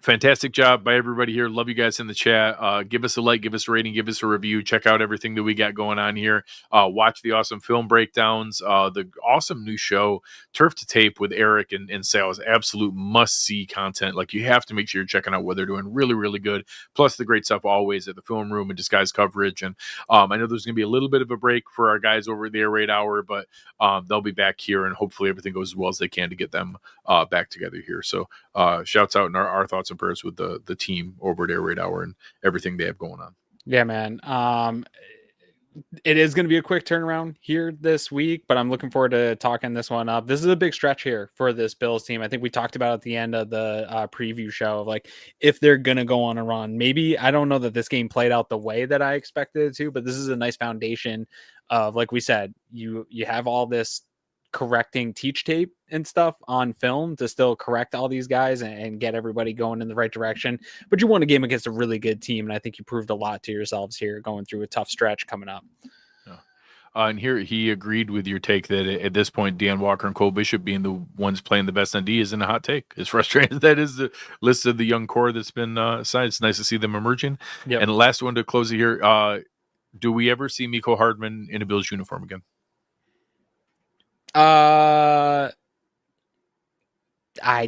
Fantastic job by everybody here. Love you guys in the chat. Give us a like, give us a rating, give us a review. Check out everything that we got going on here. Watch the awesome film breakdowns. The awesome new show, Turf to Tape with Eric and Sal, is absolute must-see content. Like, you have to make sure you're checking out what they're doing. Really, really good. Plus the great stuff always at the film room and Disguise coverage. And I know there's going to be a little bit of a break for our guys over at the Air Raid Hour, but they'll be back here, and hopefully everything goes as well as they can to get them back together here. So shouts out and our thoughts and prayers with the team over at Air Raid Hour and everything they have going on. Yeah, man. It is going to be a quick turnaround here this week, but I'm looking forward to talking this one up. This is a big stretch here for this Bills team. I think we talked about at the end of the preview show of, like, if they're going to go on a run. Maybe, I don't know that this game played out the way that I expected it to, but this is a nice foundation of, like we said, you have all this correcting teach tape and stuff on film to still correct all these guys and get everybody going in the right direction. But you won a game against a really good team, and I think you proved a lot to yourselves here going through a tough stretch coming up. And here he agreed with your take that at this point, Dan Walker and Cole Bishop being the ones playing the best on D isn't a hot take. As frustrating as that is, the list of the young core that's been signed, it's nice to see them emerging. Yep. And the last one to close it here, do we ever see Mecole Hardman in a Bills uniform again? I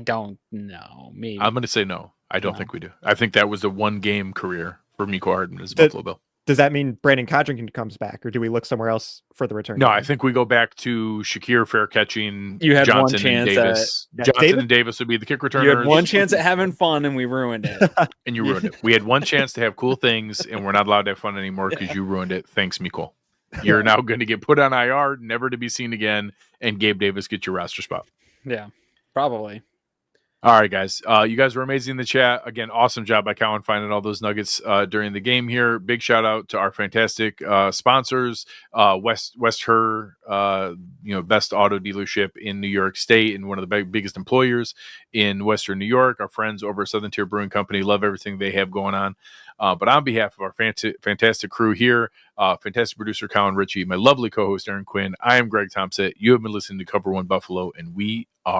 don't know. Maybe. I'm going to say no. I don't think we do. I think that was a one-game career for Mecole Hardman as a Buffalo Bill. Does that mean Brandon Codrington comes back, or do we look somewhere else for the return? No, I think we go back to Shakir fair catching. You had Johnson one chance and Davis. Johnson and Davis would be the kick returners. You had one chance at having fun, and we ruined it. And you ruined it. We had one chance to have cool things, and we're not allowed to have fun anymore because you ruined it. Thanks, Mecole. You're now going to get put on IR, never to be seen again, and Gabe Davis get your roster spot. Yeah, probably. All right, guys. You guys were amazing in the chat. Again, awesome job by Colin finding all those nuggets during the game here. Big shout out to our fantastic sponsors, West Herr, best auto dealership in New York State and one of the biggest employers in Western New York. Our friends over at Southern Tier Brewing Company, love everything they have going on. But on behalf of our fantastic crew here, fantastic producer Colin Ritchie, my lovely co-host Aaron Quinn, I am Greg Tompsett. You have been listening to Cover One Buffalo, and we are